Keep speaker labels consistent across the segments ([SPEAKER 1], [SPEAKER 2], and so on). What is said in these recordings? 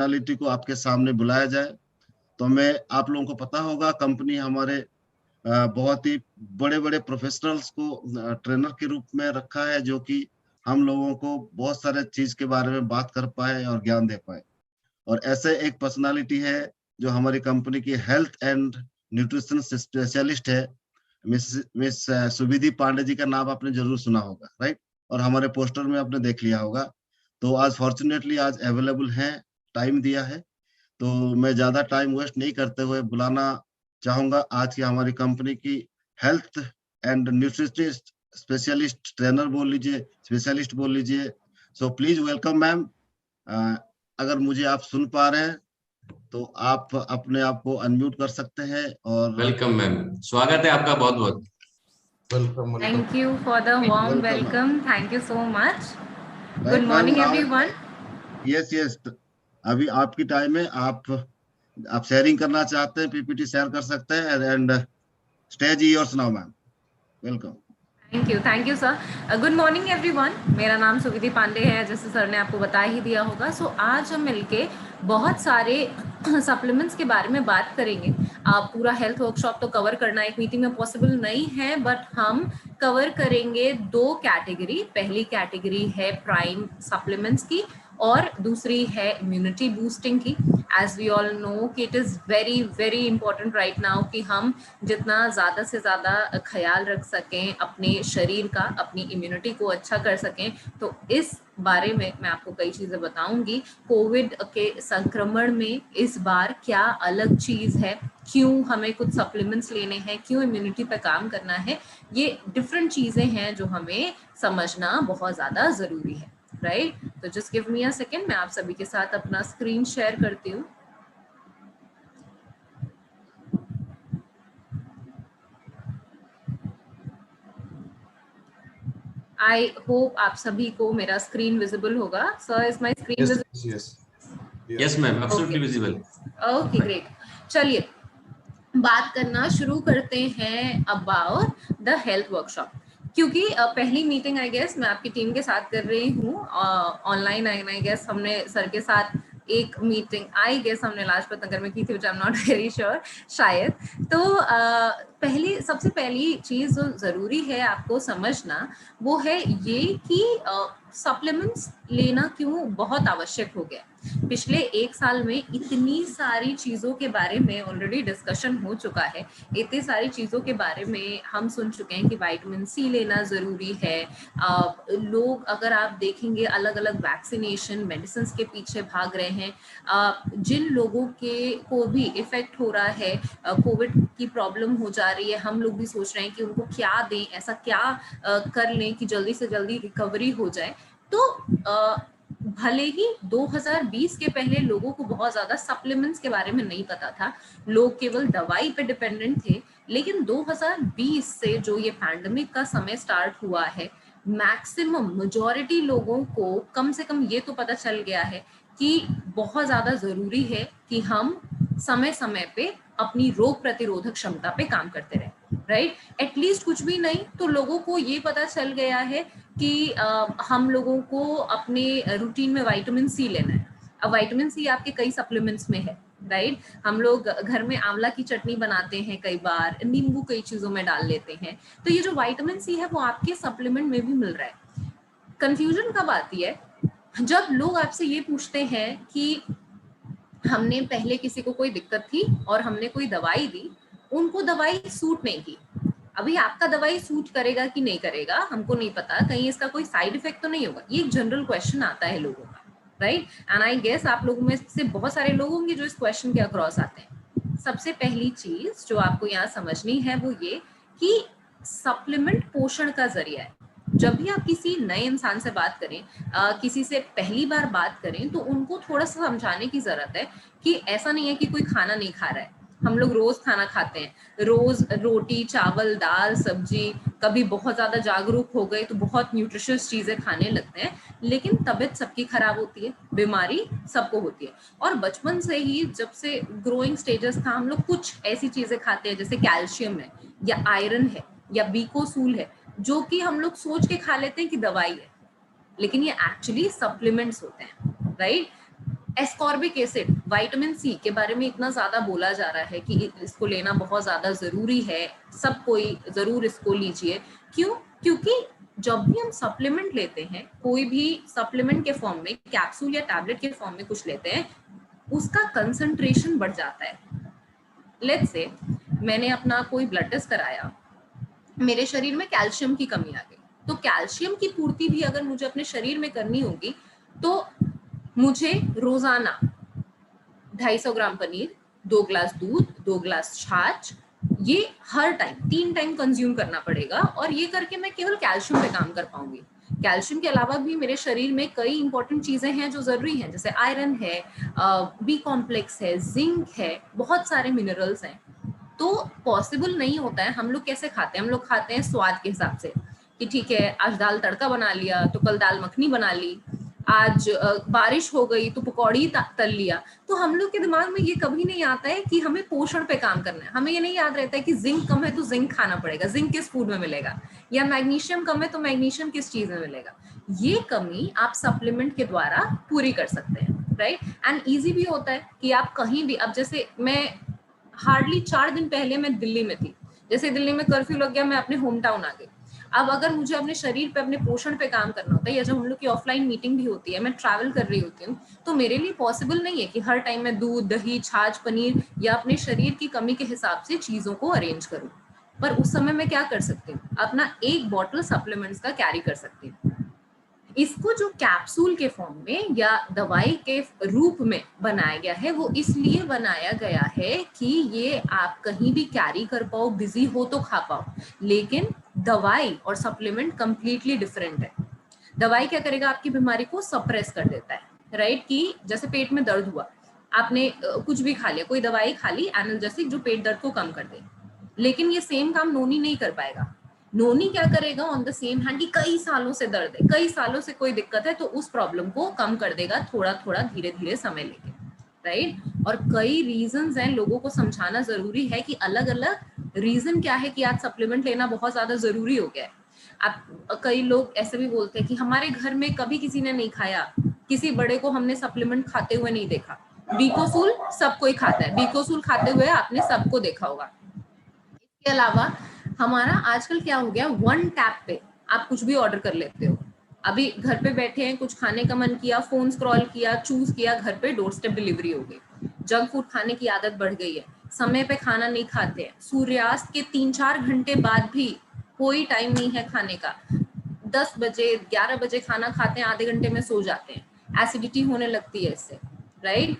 [SPEAKER 1] Personality को आपके सामने बुलाया जाए। तो मैं आप लोगों को पता होगा कंपनी हमारे बहुत ही बड़े बड़े प्रोफेशनल्स को ट्रेनर के रूप में रखा है, जो कि हम लोगों को बहुत सारे चीज के बारे में बात कर पाए और ज्ञान दे पाए। और ऐसे एक पर्सनालिटी है जो हमारी कंपनी की हेल्थ एंड न्यूट्रिशन स्पेशलिस्ट है, मिस सुविधि पांडे जी का नाम आपने जरूर सुना होगा, राइट? और हमारे पोस्टर में आपने देख लिया होगा। तो आज फॉर्चुनेटली आज अवेलेबल है, टाइम दिया है। तो मैं ज्यादा टाइम वेस्ट नहीं करते हुए बुलाना चाहूंगा आज की हमारी कंपनी की health and nutritionist specialist, trainer बोल लीजिए, स्पेशलिस्ट बोल लीजिए। So please welcome ma'am. अगर मुझे आप सुन पा रहे हैं तो आप अपने आप को अनम्यूट कर सकते हैं। और
[SPEAKER 2] वेलकम मैम, स्वागत है आपका बहुत बहुत।
[SPEAKER 1] Welcome.
[SPEAKER 3] Thank you for the warm welcome. Thank you so much. Good
[SPEAKER 1] Right,
[SPEAKER 3] morning
[SPEAKER 1] ma'am.
[SPEAKER 3] everyone.
[SPEAKER 1] Yes, अभी आपकी टाइम है। आप शेयरिंग करना चाहते हैं, पीपीटी शेयर कर सकते हैं। And stage yours now ma'am, welcome.
[SPEAKER 3] Thank you sir. Good morning everyone. मेरा नाम सुविधि पांडे है, जैसे सर ने आपको बता ही दिया होगा। सो आज हम मिलके बहुत सारे सप्लीमेंट्स के बारे में बात करेंगे। पूरा हेल्थ वर्कशॉप तो कवर करना एक मीटिंग में पॉसिबल नहीं है, बट हम कवर करेंगे 2 कैटेगरी। पहली कैटेगरी है प्राइम सप्लीमेंट्स की और दूसरी है इम्यूनिटी बूस्टिंग की। एज वी ऑल नो कि it is very very important right now कि हम जितना ज़्यादा से ज़्यादा ख्याल रख सकें अपने शरीर का, अपनी इम्यूनिटी को अच्छा कर सकें। तो इस बारे में मैं आपको कई चीज़ें बताऊंगी। कोविड के संक्रमण में इस बार क्या अलग चीज़ है, क्यों हमें कुछ सप्लीमेंट्स लेने हैं, क्यों इम्यूनिटी पर काम करना है, ये डिफरेंट चीज़ें हैं जो हमें समझना बहुत ज़्यादा ज़रूरी है, राइट? तो just give me a second, मैं आप सभी के साथ अपना स्क्रीन शेयर करती हूँ। आई होप आप सभी को मेरा स्क्रीन विजिबल होगा। Sir, is my screen visible?
[SPEAKER 2] Yes ma'am, absolutely visible.
[SPEAKER 3] Okay great. चलिए बात करना शुरू करते हैं अबाउट द हेल्थ वर्कशॉप। क्योंकि पहली मीटिंग आई गेस मैं आपकी टीम के साथ कर रही हूँ ऑनलाइन। आई गेस हमने सर के साथ एक मीटिंग आई गेस हमने लाजपत नगर में की थी, which I am not very sure, शायद। तो सबसे पहली चीज जो जरूरी है आपको समझना वो है ये कि सप्लीमेंट्स लेना क्यों बहुत आवश्यक हो गया। पिछले 1 साल में इतनी सारी चीज़ों के बारे में ऑलरेडी डिस्कशन हो चुका है। इतनी सारी चीज़ों के बारे में हम सुन चुके हैं कि विटामिन सी लेना ज़रूरी है। लोग अगर आप देखेंगे अलग अलग वैक्सीनेशन मेडिसिन के पीछे भाग रहे हैं। जिन लोगों को भी इफेक्ट हो रहा है, कोविड की प्रॉब्लम हो जा रही है, हम लोग भी सोच रहे हैं कि उनको क्या दें, ऐसा क्या कर लें कि जल्दी से जल्दी रिकवरी हो जाए। तो भले ही 2020 के पहले लोगों को बहुत ज्यादा सप्लीमेंट्स के बारे में नहीं पता था, लोग केवल दवाई पे डिपेंडेंट थे, लेकिन 2020 से जो ये पैंडेमिक का समय स्टार्ट हुआ है, मैक्सिमम मेजॉरिटी लोगों को कम से कम ये तो पता चल गया है कि बहुत ज्यादा जरूरी है कि हम समय समय पे अपनी रोग प्रतिरोधक क्षमता पे काम करते रहे, राइट? एटलीस्ट कुछ भी नहीं तो लोगों को ये पता चल गया है कि हम लोगों को अपने रूटीन में विटामिन सी लेना है। अब विटामिन सी आपके कई सप्लीमेंट्स में है, राइट? हम लोग घर में आंवला की चटनी बनाते हैं, कई बार नींबू कई चीजों में डाल लेते हैं। तो ये जो विटामिन सी है वो आपके सप्लीमेंट में भी मिल रहा है। कंफ्यूजन कब आती है? जब लोग आपसे ये पूछते हैं कि हमने पहले किसी को कोई दिक्कत थी और हमने कोई दवाई दी, उनको दवाई सूट नहीं की। अभी आपका दवाई सूट करेगा कि नहीं करेगा हमको नहीं पता, कहीं इसका कोई साइड इफेक्ट तो नहीं होगा। ये एक जनरल क्वेश्चन आता है लोगों का, राइट? एंड आई गेस आप लोगों में से बहुत सारे लोग होंगे जो इस क्वेश्चन के अक्रॉस आते हैं। सबसे पहली चीज जो आपको यहाँ समझनी है वो ये कि सप्लीमेंट पोषण का जरिया है। जब भी आप किसी नए इंसान से बात करें, किसी से पहली बार बात करें, तो उनको थोड़ा सा समझाने की जरूरत है कि ऐसा नहीं है कि कोई खाना नहीं खा रहा है। हम लोग रोज खाना खाते हैं, रोज रोटी चावल दाल सब्जी, कभी बहुत ज्यादा जागरूक हो गए तो बहुत न्यूट्रिशियस चीजें खाने लगते हैं, लेकिन तबीयत सबकी खराब होती है, बीमारी सबको होती है। और बचपन से ही जब से ग्रोइंग स्टेजेस था, हम लोग कुछ ऐसी चीजें खाते हैं जैसे कैल्शियम है या आयरन है या बीकोसूल है, जो कि हम लोग सोच के खा लेते हैं कि दवाई है, लेकिन ये एक्चुअली सप्लीमेंट्स होते हैं, right? Ascorbic acid, vitamin C के बारे में इतना ज्यादा बोला जा रहा है कि इसको लेना बहुत ज्यादा जरूरी है, सब कोई जरूर इसको लीजिए। क्यों? क्योंकि जब भी हम सप्लीमेंट लेते हैं, कोई भी सप्लीमेंट के फॉर्म में, कैप्सूल या टैबलेट के फॉर्म में कुछ लेते हैं, उसका कंसंट्रेशन बढ़ जाता है। लेट्स से मैंने अपना कोई ब्लड टेस्ट कराया, मेरे शरीर में कैल्शियम की कमी आ गई, तो कैल्शियम की पूर्ति भी अगर मुझे अपने शरीर में करनी होगी तो मुझे रोजाना 250 ग्राम पनीर, 2 ग्लास दूध, 2 ग्लास छाछ, ये हर टाइम 3 टाइम कंज्यूम करना पड़ेगा। और ये करके मैं केवल कैल्शियम पे काम कर पाऊंगी। कैल्शियम के अलावा भी मेरे शरीर में कई इंपॉर्टेंट चीजें हैं जो जरूरी हैं, जैसे आयरन है, बी कॉम्प्लेक्स है, जिंक है, बहुत सारे मिनरल्स हैं। तो पॉसिबल नहीं होता है। हम लोग कैसे खाते हैं? हम लोग खाते हैं स्वाद के हिसाब से कि ठीक है, आज दाल तड़का बना लिया तो कल दाल मखनी बना ली, आज बारिश हो गई तो पकौड़ी तल लिया। तो हम लोग के दिमाग में ये कभी नहीं आता है कि हमें पोषण पे काम करना है। हमें ये नहीं याद रहता है कि जिंक कम है तो जिंक खाना पड़ेगा, जिंक किस फूड में मिलेगा, या मैग्नीशियम कम है तो मैग्नीशियम किस चीज में मिलेगा। ये कमी आप सप्लीमेंट के द्वारा पूरी कर सकते हैं, राइट। एंड ईजी भी होता है कि आप कहीं भी, अब जैसे मैं हार्डली 4 दिन पहले मैं दिल्ली में थी, जैसे दिल्ली में कर्फ्यू लग गया, मैं अपने होम टाउन आ गई। अब अगर मुझे अपने शरीर पे, अपने पोषण पे काम करना होता है, या जब हम लोग की ऑफलाइन मीटिंग भी होती है, मैं ट्रैवल कर रही होती हूँ, तो मेरे लिए पॉसिबल नहीं है कि हर टाइम मैं दूध, दही, छाछ, पनीर या अपने शरीर की कमी के हिसाब से चीजों को अरेंज करूँ। पर उस समय मैं क्या कर सकती हूँ? अपना एक बॉटल सप्लीमेंट्स का कैरी कर सकती हूँ। इसको जो कैप्सूल के फॉर्म में या दवाई के रूप में बनाया गया है, वो इसलिए बनाया गया है कि ये आप कहीं भी कैरी कर पाओ, बिजी हो तो खा पाओ। लेकिन दवाई और सप्लीमेंट कंप्लीटली डिफरेंट है। दवाई क्या करेगा? आपकी बीमारी को सप्रेस कर देता है, राइट। कि जैसे पेट में दर्द हुआ, आपने कुछ भी खा लिया, कोई दवाई खा ली एनाल्जेसिक जो पेट दर्द को कम कर दे, लेकिन ये सेम काम नोनी नहीं कर पाएगा। नोनी क्या करेगा? ऑन द सेम हैंड, कि कई सालों से दर्द है, कई सालों से कोई दिक्कत है, तो उस प्रॉब्लम को कम कर देगा थोड़ा थोड़ा, धीरे धीरे समय लेके, राइट। और कई रीजंस हैं, लोगों को समझाना जरूरी है कि अलग अलग रीजन क्या है कि आज सप्लीमेंट लेना बहुत ज्यादा जरूरी हो गया है। आप, कई लोग ऐसे भी बोलते हैं कि हमारे घर में कभी किसी ने नहीं खाया, किसी बड़े को हमने सप्लीमेंट खाते हुए नहीं देखा। बीकोसूल सब कोई खाता है, बीकोसूल खाते हुए आपने सबको देखा होगा। इसके अलावा हमारा आजकल क्या हो गया, वन टैप पे आप कुछ भी ऑर्डर कर लेते हो। अभी घर पे बैठे हैं, कुछ खाने का मन किया, फोन स्क्रॉल किया, चूज किया, घर पे डोर स्टेप डिलीवरी हो गई। जंक फूड खाने की आदत बढ़ गई है, समय पे खाना नहीं खाते हैं, सूर्यास्त के 3-4 घंटे बाद भी कोई टाइम नहीं है खाने का, 10 बजे 11 बजे खाना खाते हैं, आधे घंटे में सो जाते हैं, एसिडिटी होने लगती है इससे, राइट।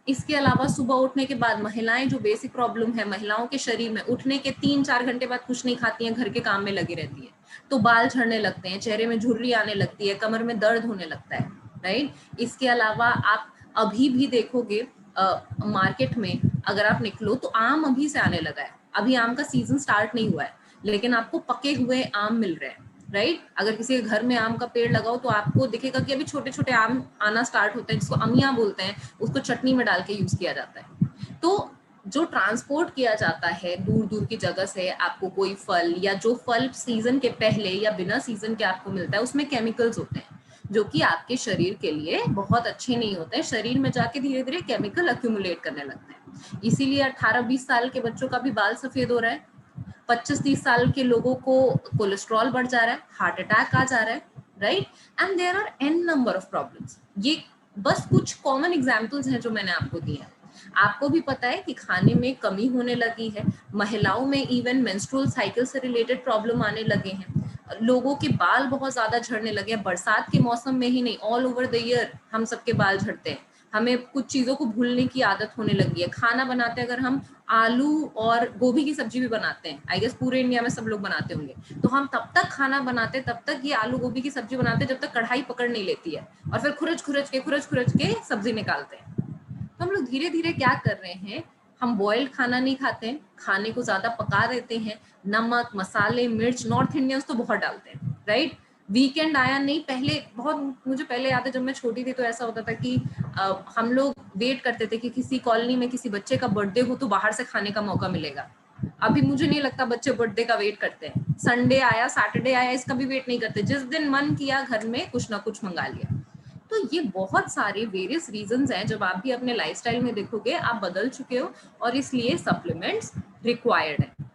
[SPEAKER 3] इसके अलावा सुबह उठने के बाद महिलाएं, जो बेसिक प्रॉब्लम है महिलाओं के शरीर में, उठने के 3-4 घंटे बाद कुछ नहीं खाती हैं, घर के काम में लगी रहती है, तो बाल झड़ने लगते हैं, चेहरे में झुर्री आने लगती है, कमर में दर्द होने लगता है, राइट। इसके अलावा आप अभी भी देखोगे मार्केट में अगर आप निकलो तो आम अभी से आने लगा है, अभी आम का सीजन स्टार्ट नहीं हुआ है, लेकिन आपको पके हुए आम मिल रहे हैं, राइट। अगर किसी के घर में आम का पेड़ लगाओ तो आपको दिखेगा कि अभी छोटे छोटे आम आना स्टार्ट होते हैं, जिसको अमिया बोलते हैं, उसको चटनी में डाल के यूज किया जाता है। तो जो ट्रांसपोर्ट किया जाता है दूर दूर की जगह से, आपको कोई फल, या जो फल सीजन के पहले या बिना सीजन के आपको मिलता है, उसमें केमिकल्स होते हैं जो कि आपके शरीर के लिए बहुत अच्छे नहीं होते हैं। शरीर में जाके धीरे धीरे केमिकल अक्यूमुलेट करने लगते हैं। इसीलिए 18-20 साल के बच्चों का भी बाल सफेद हो रहा है, 25-30 साल के लोगों को कोलेस्ट्रॉल बढ़ जा रहा है, हार्ट अटैक आ जा रहा है, right. And there are an number of problems. ये बस कुछ कॉमन एग्जांपल्स हैं जो मैंने आपको दिए हैं। आपको भी पता है कि खाने में कमी होने लगी है, महिलाओं में इवन मेंस्ट्रुअल साइकिल से रिलेटेड प्रॉब्लम आने लगे हैं, लोगों के बाल बहुत ज्यादा झड़ने लगे हैं। बरसात के मौसम में ही नहीं, ऑल ओवर द ईयर हम सबके बाल झड़ते हैं। हमें कुछ चीजों को भूलने की आदत होने लगी है। खाना बनाते हैं, अगर हम आलू और गोभी की सब्जी भी बनाते हैं, आई गेस पूरे इंडिया में सब लोग बनाते होंगे, तो हम तब तक खाना बनाते, तब तक ये आलू गोभी की सब्जी बनाते जब तक कढ़ाई पकड़ नहीं लेती है, और फिर खुरच खुरच के सब्जी निकालते हैं। तो हम लोग धीरे धीरे क्या कर रहे हैं, हम बॉइल्ड खाना नहीं खाते हैं, खाने को ज्यादा पका देते हैं, नमक, मसाले, मिर्च, नॉर्थ इंडियंस तो बहुत डालते हैं, राइट। वीकेंड आया नहीं, पहले बहुत, मुझे पहले याद है जब मैं छोटी थी तो ऐसा होता था कि हम लोग वेट करते थे कि किसी कॉलोनी में किसी बच्चे का बर्थडे हो तो बाहर से खाने का मौका मिलेगा। अभी मुझे नहीं लगता बच्चे बर्थडे का वेट करते हैं, संडे आया, सैटरडे आया, इसका भी वेट नहीं करते, जिस दिन मन किया घर में कुछ ना कुछ मंगा लिया। तो ये बहुत सारे वेरियस रीजंस हैं, जब आप भी अपने लाइफस्टाइल में देखोगे आप बदल चुके हो और इसलिए सप्लीमेंट्स रिक्वायर्ड है।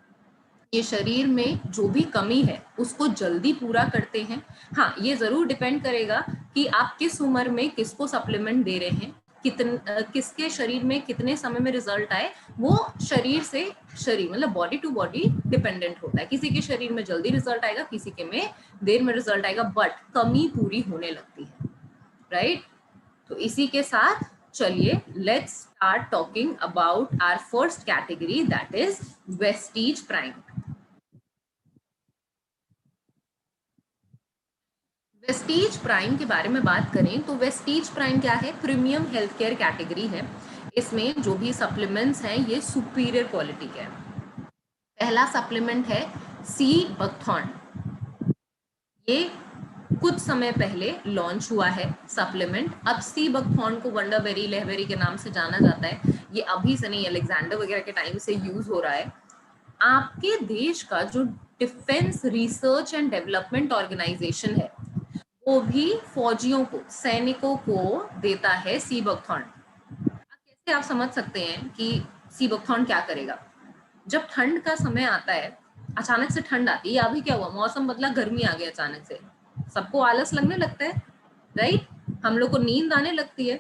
[SPEAKER 3] ये शरीर में जो भी कमी है उसको जल्दी पूरा करते हैं। हाँ, ये जरूर डिपेंड करेगा कि आप किस उम्र में किसको सप्लीमेंट दे रहे हैं, किसके शरीर में कितने समय में रिजल्ट आए, वो शरीर से शरीर मतलब बॉडी टू बॉडी डिपेंडेंट होता है। किसी के शरीर में जल्दी रिजल्ट आएगा, किसी के में देर में रिजल्ट आएगा, बट कमी पूरी होने लगती है, राइट? तो इसी के साथ चलिए let's start talking about our first category, that is Vestige prime. Vestige prime के बारे में बात करें तो वेस्टीज प्राइम क्या है? प्रीमियम हेल्थ केयर कैटेगरी है। इसमें जो भी सप्लीमेंट्स हैं ये सुपीरियर क्वालिटी के हैं। पहला सप्लीमेंट है सी बकथॉर्न। ये कुछ समय पहले लॉन्च हुआ है सप्लीमेंट। अब सी बकथॉर्न को वंडरबेरी, लहबेरी के नाम से जाना जाता है। ये अभी से नहीं, अलेक्जेंडर वगैरह के टाइम से यूज हो रहा है। आपके देश का जो defence research and development organisation है वो भी फौजियों को, सैनिकों को देता है सी बकथॉर्न। कैसे आप समझ सकते हैं कि सी बकथॉर्न क्या करेगा? जब ठंड का समय आता है, अचानक से ठंड आती है, अभी क्या हुआ, मौसम बदला, गर्मी आ गई अचानक से, सबको आलस लगने लगता है, राइट? हम लोग को नींद आने लगती है।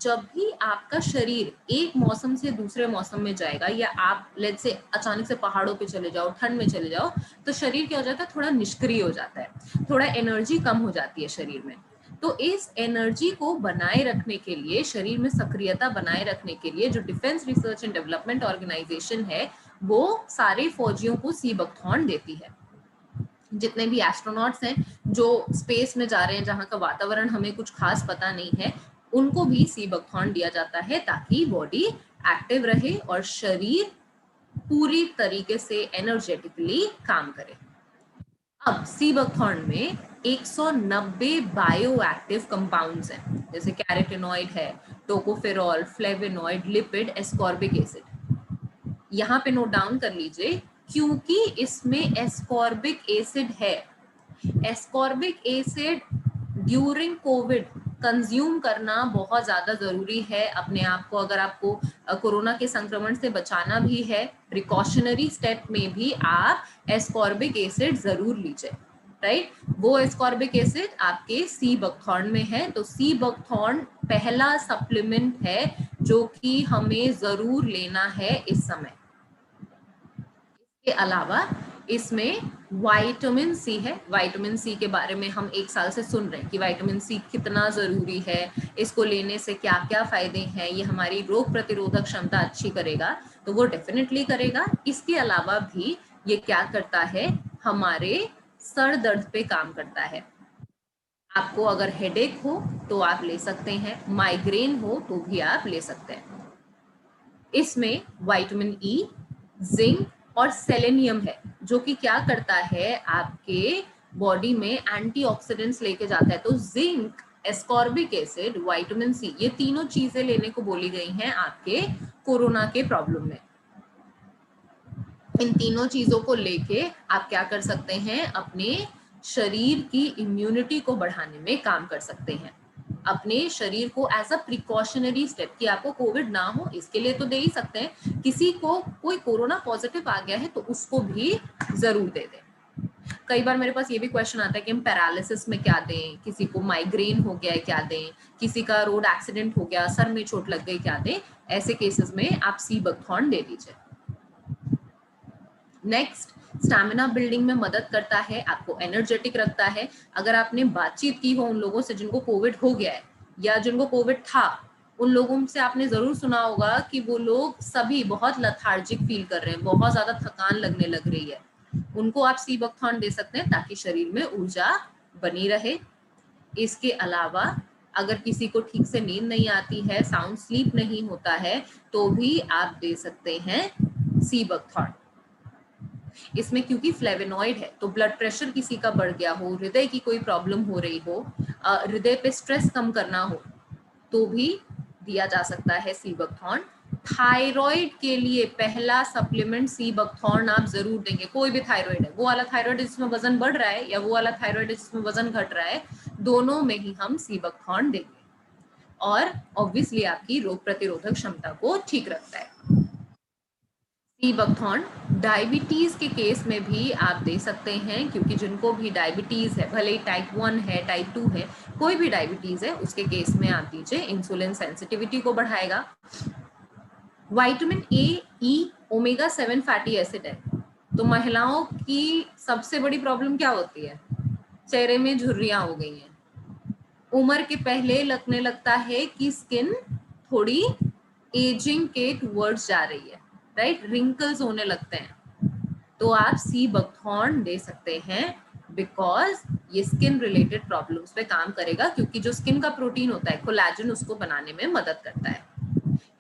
[SPEAKER 3] जब भी आपका शरीर एक मौसम से दूसरे मौसम में जाएगा, या आप लेट्स से अचानक से पहाड़ों पे चले जाओ, ठंड में चले जाओ, तो शरीर क्या हो जाता है? थोड़ा निष्क्रिय हो जाता है, थोड़ा एनर्जी कम हो जाती है शरीर में। तो इस एनर्जी को बनाए रखने के लिए, शरीर में सक्रियता बनाए रखने के लिए जो defence research and development organisation है वो सारे फौजियों को सी बकथॉर्न देती है। जितने भी एस्ट्रोनॉट्स हैं जो स्पेस में जा रहे हैं, जहाँ का वातावरण हमें कुछ खास पता नहीं है, उनको भी सी बकथॉर्न दिया जाता है ताकि बॉडी एक्टिव रहे और शरीर पूरी तरीके से एनर्जेटिकली काम करे। अब सी बकथॉर्न में 190 बायो एक्टिव कंपाउंड्स हैं, जैसे कैरोटीनॉइड है, tocopherol, flavonoid, lipid, ascorbic acid. यहाँ पे नोट डाउन कर लीजिए, क्योंकि इसमें एस्कॉर्बिक एसिड है। Ascorbic acid during Covid consume करना बहुत ज्यादा जरूरी है अपने आप को। अगर आपको कोरोना के संक्रमण से बचाना भी है, प्रिकॉशनरी स्टेप में भी आप एस्कॉर्बिक एसिड जरूर लीजिए, राइट? वो एस्कॉर्बिक एसिड आपके सी बकथॉर्न में है। तो सी बकथॉर्न पहला सप्लीमेंट है जो कि हमें जरूर लेना है इस समय। इसके अलावा इसमें विटामिन सी है। विटामिन सी के बारे में हम 1 साल से सुन रहे हैं कि विटामिन सी कितना जरूरी है, इसको लेने से क्या क्या फायदे हैं, ये हमारी रोग प्रतिरोधक क्षमता अच्छी करेगा, तो वो डेफिनेटली करेगा। इसके अलावा भी ये क्या करता है, हमारे सर दर्द पे काम करता है। आपको अगर हेडेक हो तो आप ले सकते हैं, माइग्रेन हो तो भी आप ले सकते हैं। इसमें विटामिन ई, जिंक और सेलेनियम है, जो कि क्या करता है, आपके बॉडी में एंटीऑक्सीडेंट्स लेके जाता है। तो zinc, ascorbic acid, vitamin C, ये तीनों चीजें लेने को बोली गई हैं आपके कोरोना के प्रॉब्लम में। इन तीनों चीजों को लेके आप क्या कर सकते हैं, अपने शरीर की इम्यूनिटी को बढ़ाने में काम कर सकते हैं। अपने शरीर को एज अ प्रिकॉशनरी स्टेप कि आपको कोविड ना हो, इसके लिए तो दे ही सकते हैं। किसी को कोई कोरोना पॉजिटिव आ गया है तो उसको भी जरूर दे दें। कई बार मेरे पास ये भी क्वेश्चन आता है कि हम पैरालिसिस में क्या दें, किसी को माइग्रेन हो गया है क्या दें, किसी का रोड एक्सीडेंट हो गया, सर में चोट लग गई क्या दें। ऐसे केसेस में आप सी बकथॉर्न दे दीजिए। नेक्स्ट, स्टैमिना बिल्डिंग में मदद करता है, आपको एनर्जेटिक रखता है। अगर आपने बातचीत की हो उन लोगों से जिनको कोविड हो गया है या जिनको कोविड था, उन लोगों से आपने जरूर सुना होगा कि वो लोग सभी बहुत लेथार्जिक फील कर रहे हैं, बहुत ज्यादा थकान लगने लग रही है। उनको आप सी बकथॉर्न दे सकते हैं ताकि शरीर में ऊर्जा बनी रहे। इसके अलावा अगर किसी को ठीक से नींद नहीं आती है, साउंड स्लीप नहीं होता है, तो भी आप दे सकते हैं सी बकथॉर्न। इसमें क्योंकि फ्लेवोनॉइड है, तो ब्लड प्रेशर किसी का बढ़ गया हो, हृदय की कोई प्रॉब्लम हो रही हो, हृदय पे स्ट्रेस कम करना हो, तो भी दिया जा सकता है सी बकथॉर्न। थायराइड के लिए पहला सप्लीमेंट सी बकथॉर्न आप जरूर देंगे। कोई भी थायराइड है, वो वाला थायराइड जिसमें वजन बढ़ रहा है या वो वाला थायराइड जिसमें वजन घट रहा है, दोनों में ही हम सीबकथॉर्न देंगे और ऑब्वियसली आपकी रोग प्रतिरोधक क्षमता को ठीक रखता है। सीबकथॉर्न डायबिटीज के केस में भी आप दे सकते हैं, क्योंकि जिनको भी डायबिटीज है, भले ही टाइप 1 है, टाइप 2 है, कोई भी डायबिटीज है, उसके केस में आप दीजिए, इंसुलिन सेंसिटिविटी को बढ़ाएगा। Vitamin A, E, omega 7 fatty acid है, तो महिलाओं की सबसे बड़ी प्रॉब्लम क्या होती है? चेहरे में झुर्रियां हो गई हैं, उम्र के पहले लगने लगता है कि स्किन थोड़ी एजिंग के टूवर्ड्स जा रही है, राइट, रिंकल्स होने लगते हैं, तो आप सीबकथॉर्न दे सकते हैं, बिकॉज ये स्किन रिलेटेड प्रॉब्लम्स पे काम करेगा, क्योंकि जो स्किन का प्रोटीन होता है कोलेजन, उसको बनाने में मदद करता है।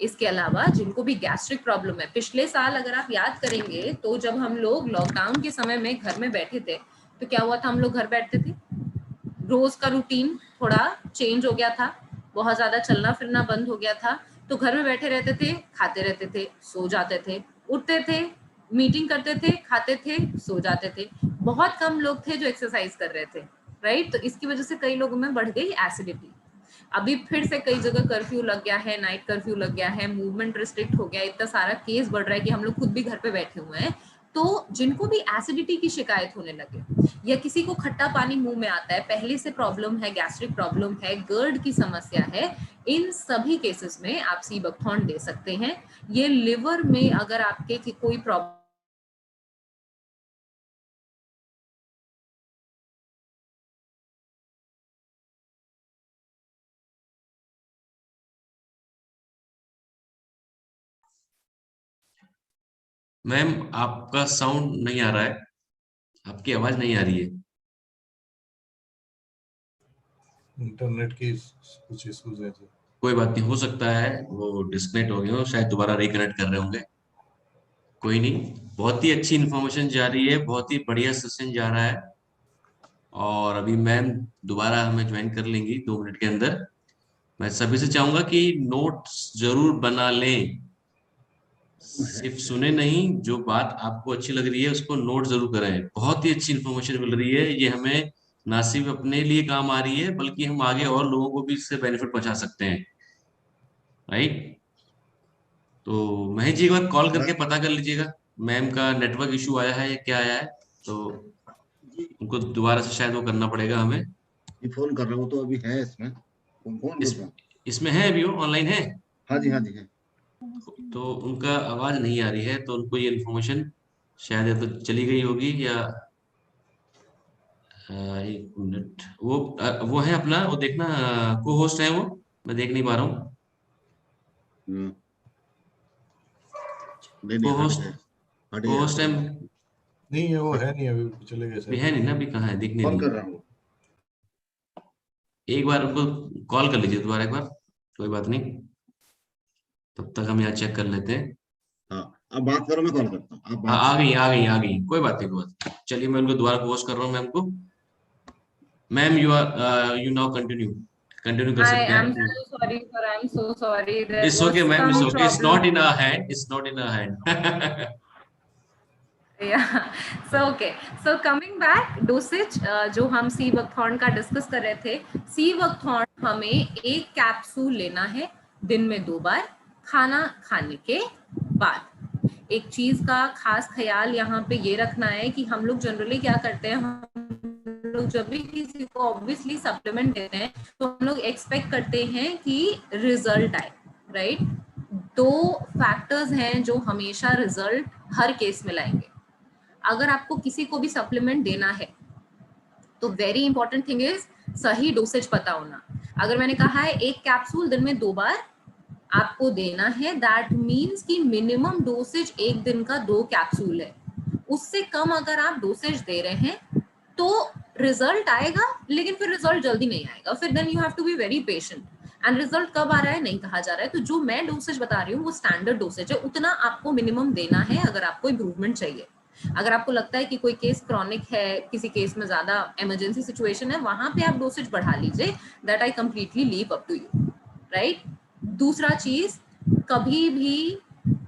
[SPEAKER 3] इसके अलावा जिनको भी गैस्ट्रिक प्रॉब्लम है, पिछले साल अगर आप याद करेंगे तो जब हम लोग लॉकडाउन के समय में घर में बैठे थे तो क्या हुआ था, हम लोग घर बैठते थे, रोज का रूटीन थोड़ा चेंज हो गया था, बहुत ज्यादा चलना फिरना बंद हो गया था, तो घर में बैठे रहते थे, खाते रहते थे, सो जाते थे, उठते थे, मीटिंग करते थे, खाते थे, सो जाते थे, बहुत कम लोग थे जो एक्सरसाइज कर रहे थे, राइट। तो इसकी वजह से कई लोगों में बढ़ गई एसिडिटी। अभी फिर से कई जगह कर्फ्यू लग गया है, नाइट कर्फ्यू लग गया है, मूवमेंट रिस्ट्रिक्ट हो गया, इतना सारा केस बढ़ रहा है कि हम लोग खुद भी घर पे बैठे हुए हैं, तो जिनको भी एसिडिटी की शिकायत होने लगे, या किसी को खट्टा पानी मुंह में आता है, पहले से प्रॉब्लम है, गैस्ट्रिक प्रॉब्लम है, गर्ड की समस्या है, इन सभी केसेस में आप सीबकथॉर्न दे सकते हैं। ये लिवर में अगर आपके की कोई प्रॉब्लम
[SPEAKER 2] मैम आपका साउंड नहीं आ रहा है, आपकी आवाज नहीं आ रही है।
[SPEAKER 4] इंटरनेट की कुछ इश्यूज है जी।
[SPEAKER 2] कोई बात नहीं, हो सकता है वो डिस्कनेक्ट हो गए हो, शायद दोबारा रिकनेक्ट कर रहे होंगे। कोई नहीं, बहुत ही अच्छी इन्फॉर्मेशन जा रही है, बहुत ही बढ़िया सेशन जा रहा है, और अभी मैम दोबारा हमें ज्वाइन कर लेंगी 2 मिनट के अंदर। मैं सभी से चाहूंगा कि नोट्स जरूर बना लें, सिर्फ सुने नहीं, जो बात आपको अच्छी लग रही है उसको नोट जरूर करें। बहुत ही अच्छी इन्फॉर्मेशन मिल रही है, ये हमें ना सिर्फ अपने लिए काम आ रही है, बल्कि हम आगे और लोगों को भी इससे बेनिफिट पहुंचा सकते हैं, राइट। तो महेश जी एक बार कॉल करके पता कर लीजिएगा मैम का नेटवर्क इशू आया है या क्या आया है, तो उनको दोबारा से शायद वो करना पड़ेगा हमें।
[SPEAKER 1] ये फोन कर रहा हूँ तो अभी है इसमें, फोन कर रहा हूँ।
[SPEAKER 2] इसमें है, अभी वो ऑनलाइन है।
[SPEAKER 1] हाँ जी, हाँ जी है।
[SPEAKER 2] तो उनका आवाज नहीं आ रही है, तो उनको ये इन्फॉर्मेशन शायद या तो चली गई होगी, या 1 मिनट, वो है अपना, वो देखना को होस्ट है, वो मैं देख नहीं पा रहा हूँ। को होस्ट, को होस्ट है
[SPEAKER 4] नहीं है, वो है नहीं, अभी चले गए
[SPEAKER 2] भी है नहीं ना, अभी कहाँ है, दिख नहीं
[SPEAKER 1] कॉल
[SPEAKER 2] रही।
[SPEAKER 1] कर रहा हूँ।
[SPEAKER 2] एक बार उनको कॉल कर लीजिए दोबारा एक बार, कोई बात नहीं, तब तक हम यहाँ चेक कर लेते हैं।
[SPEAKER 1] हाँ, अब बात करो, मैं कॉल करता हूँ, आप
[SPEAKER 2] हाँ,
[SPEAKER 1] बात
[SPEAKER 2] आ गई आ गई आ गई, कोई बात नहीं, कोई बात नहीं। चलिए मैं उनको दोबारा पोस्ट कर रहा हूँ मैम को। मैम यू नाउ कंटिन्यू कर सकते हैं
[SPEAKER 3] I'm
[SPEAKER 2] आप।
[SPEAKER 3] so sorry sir, I'm so sorry, there
[SPEAKER 2] it's
[SPEAKER 3] was
[SPEAKER 2] okay ma'am, it's
[SPEAKER 3] some
[SPEAKER 2] okay, it's
[SPEAKER 3] problem.
[SPEAKER 2] Not in our hand, it's not in our hand.
[SPEAKER 3] Yeah. So okay. So coming back, dosage जो हम sea buckthorn का discuss कर रहे थे, sea buckthorn हमें एक capsule लेना है दिन में 2 बार, खाना खाने के बाद। एक चीज का खास ख्याल यहाँ पे ये रखना है कि हम लोग जनरली क्या करते हैं, हम लोग जब भी किसी को ऑब्वियसली सप्लीमेंट देते हैं तो हम लोग एक्सपेक्ट करते हैं कि रिजल्ट आए, राइट। 2 फैक्टर्स हैं जो हमेशा रिजल्ट हर केस में लाएंगे। अगर आपको किसी को भी सप्लीमेंट देना है तो वेरी इंपॉर्टेंट थिंग इज सही डोसेज पता होना। अगर मैंने कहा है एक कैप्सूल दिन में 2 बार आपको देना है, दैट मीन्स कि मिनिमम डोसेज एक दिन का 2 कैप्सूल है। उससे कम अगर आप डोसेज दे रहे हैं तो रिजल्ट आएगा, लेकिन फिर रिजल्ट जल्दी नहीं आएगा, फिर then you have to be very patient. And result कब आ रहा है नहीं कहा जा रहा है, तो जो मैं डोसेज बता रही हूँ वो स्टैंडर्ड डोसेज है, उतना आपको मिनिमम देना है अगर आपको इम्प्रूवमेंट चाहिए। अगर आपको लगता है कि कोई केस क्रॉनिक है, किसी केस में ज्यादा इमरजेंसी सिचुएशन है, वहां पे आप डोसेज बढ़ा लीजिए, that I completely leave up to you, right. दूसरा चीज, कभी भी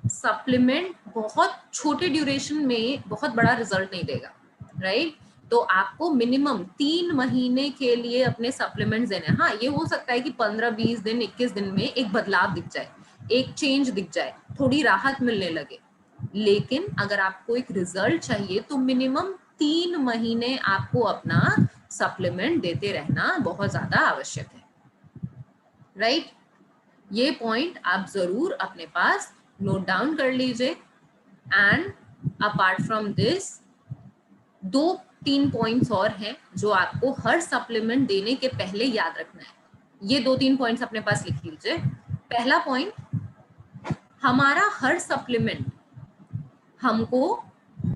[SPEAKER 3] सप्लीमेंट बहुत छोटे ड्यूरेशन में बहुत बड़ा रिजल्ट नहीं देगा, राइट। तो आपको मिनिमम 3 महीने के लिए अपने सप्लीमेंट्स देने हैं। हाँ, ये हो सकता है कि 15-20 दिन 21 दिन में एक बदलाव दिख जाए, एक चेंज दिख जाए, थोड़ी राहत मिलने लगे, लेकिन अगर आपको एक रिजल्ट चाहिए तो मिनिमम 3 महीने आपको अपना सप्लीमेंट देते रहना बहुत ज्यादा आवश्यक है, राइट? ये पॉइंट आप जरूर अपने पास नोट डाउन कर लीजिए। And apart from this 2-3 points और हैं जो आपको हर सप्लीमेंट देने के पहले याद रखना है। ये 2-3 पॉइंट्स अपने पास लिख लीजिए। पहला पॉइंट, हमारा हर सप्लीमेंट हमको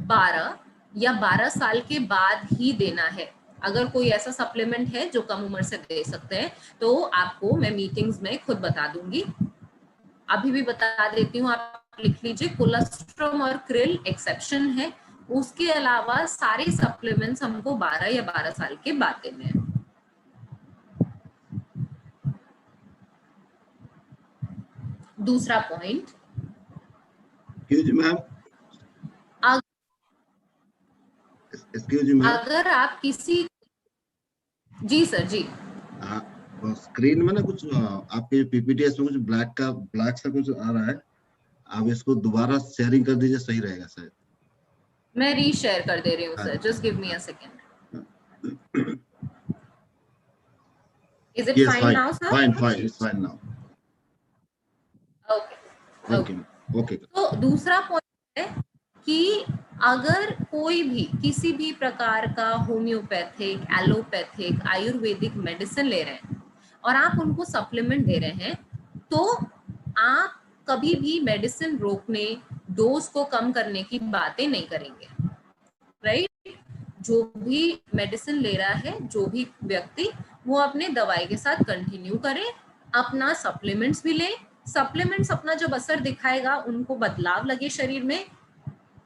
[SPEAKER 3] 12 या 12 साल के बाद ही देना है। अगर कोई ऐसा सप्लीमेंट है जो कम उम्र से दे सकते हैं तो आपको मैं मीटिंग्स में खुद बता दूंगी, अभी भी बता देती हूँ, आप लिख लीजिए। कोलेस्ट्रॉम और क्रिल एक्सेप्शन है, उसके अलावा सारे सप्लीमेंट्स हमको 12 या 12 साल के बाद देने हैं। दूसरा पॉइंट, अगर आप किसी, जी सर जी,
[SPEAKER 1] स्क्रीन में ना कुछ आपके पीपीटीएस में कुछ ब्लैक सा कुछ आ रहा है, आप इसको दोबारा शेयरिंग कर दीजिए, सही रहेगा शायद।
[SPEAKER 3] मैं रीशेयर कर दे रही हूँ sir, just give me a second. Is it
[SPEAKER 1] Yes,
[SPEAKER 3] fine now, sir?
[SPEAKER 1] Fine, it's fine now.
[SPEAKER 3] Okay. तो दूसरा पॉइंट है कि अगर कोई भी किसी भी प्रकार का होम्योपैथिक, एलोपैथिक, आयुर्वेदिक मेडिसिन ले रहे हैं और आप उनको सप्लीमेंट दे रहे हैं, तो आप कभी भी मेडिसिन रोकने, डोज को कम करने की बातें नहीं करेंगे, राइट? जो भी मेडिसिन ले रहा है, जो भी व्यक्ति, वो अपने दवाई के साथ कंटिन्यू करें, अपना सप्लीमेंट्स भी लें। सप्लीमेंट्स अपना जब असर दिखाएगा, उनको बदलाव लगे शरीर में,